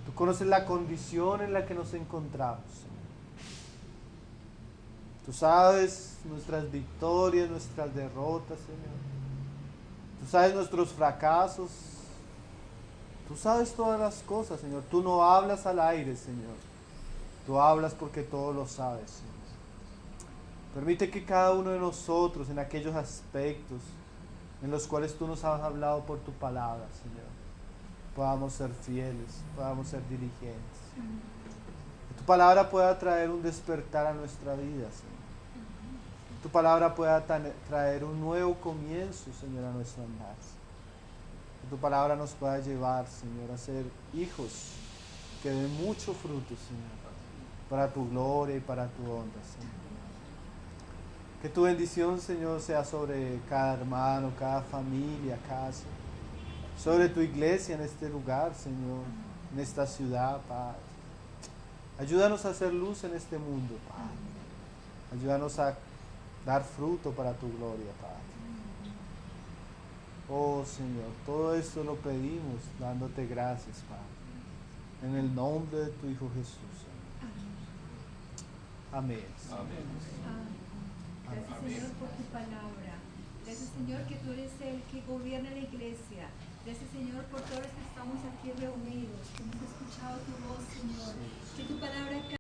Tú conoces la condición en la que nos encontramos, Señor. Tú sabes nuestras victorias, nuestras derrotas, Señor. Tú sabes nuestros fracasos. Tú sabes todas las cosas, Señor. Tú no hablas al aire, Señor. Tú hablas porque todo lo sabes, Señor. Permite que cada uno de nosotros, en aquellos aspectos en los cuales tú nos has hablado por tu palabra, Señor, podamos ser fieles, podamos ser diligentes. Que tu palabra pueda traer un despertar a nuestra vida, Señor. Tu palabra pueda traer un nuevo comienzo, Señor, a nuestro andar. Que tu palabra nos pueda llevar, Señor, a ser hijos que den mucho fruto, Señor, para tu gloria y para tu honra, Señor. Que tu bendición, Señor, sea sobre cada hermano, cada familia, casa, sobre tu iglesia en este lugar, Señor, en esta ciudad, Padre. Ayúdanos a hacer luz en este mundo, Padre. Ayúdanos a dar fruto para tu gloria, Padre. Oh Señor, todo esto lo pedimos dándote gracias, Padre. En el nombre de tu Hijo Jesús. Amén. Amén. Gracias, Señor, por tu palabra. Gracias, Señor, que tú eres el que gobierna la iglesia. Gracias, Señor, por todos los que estamos aquí reunidos, que hemos escuchado tu voz, Señor. Que tu palabra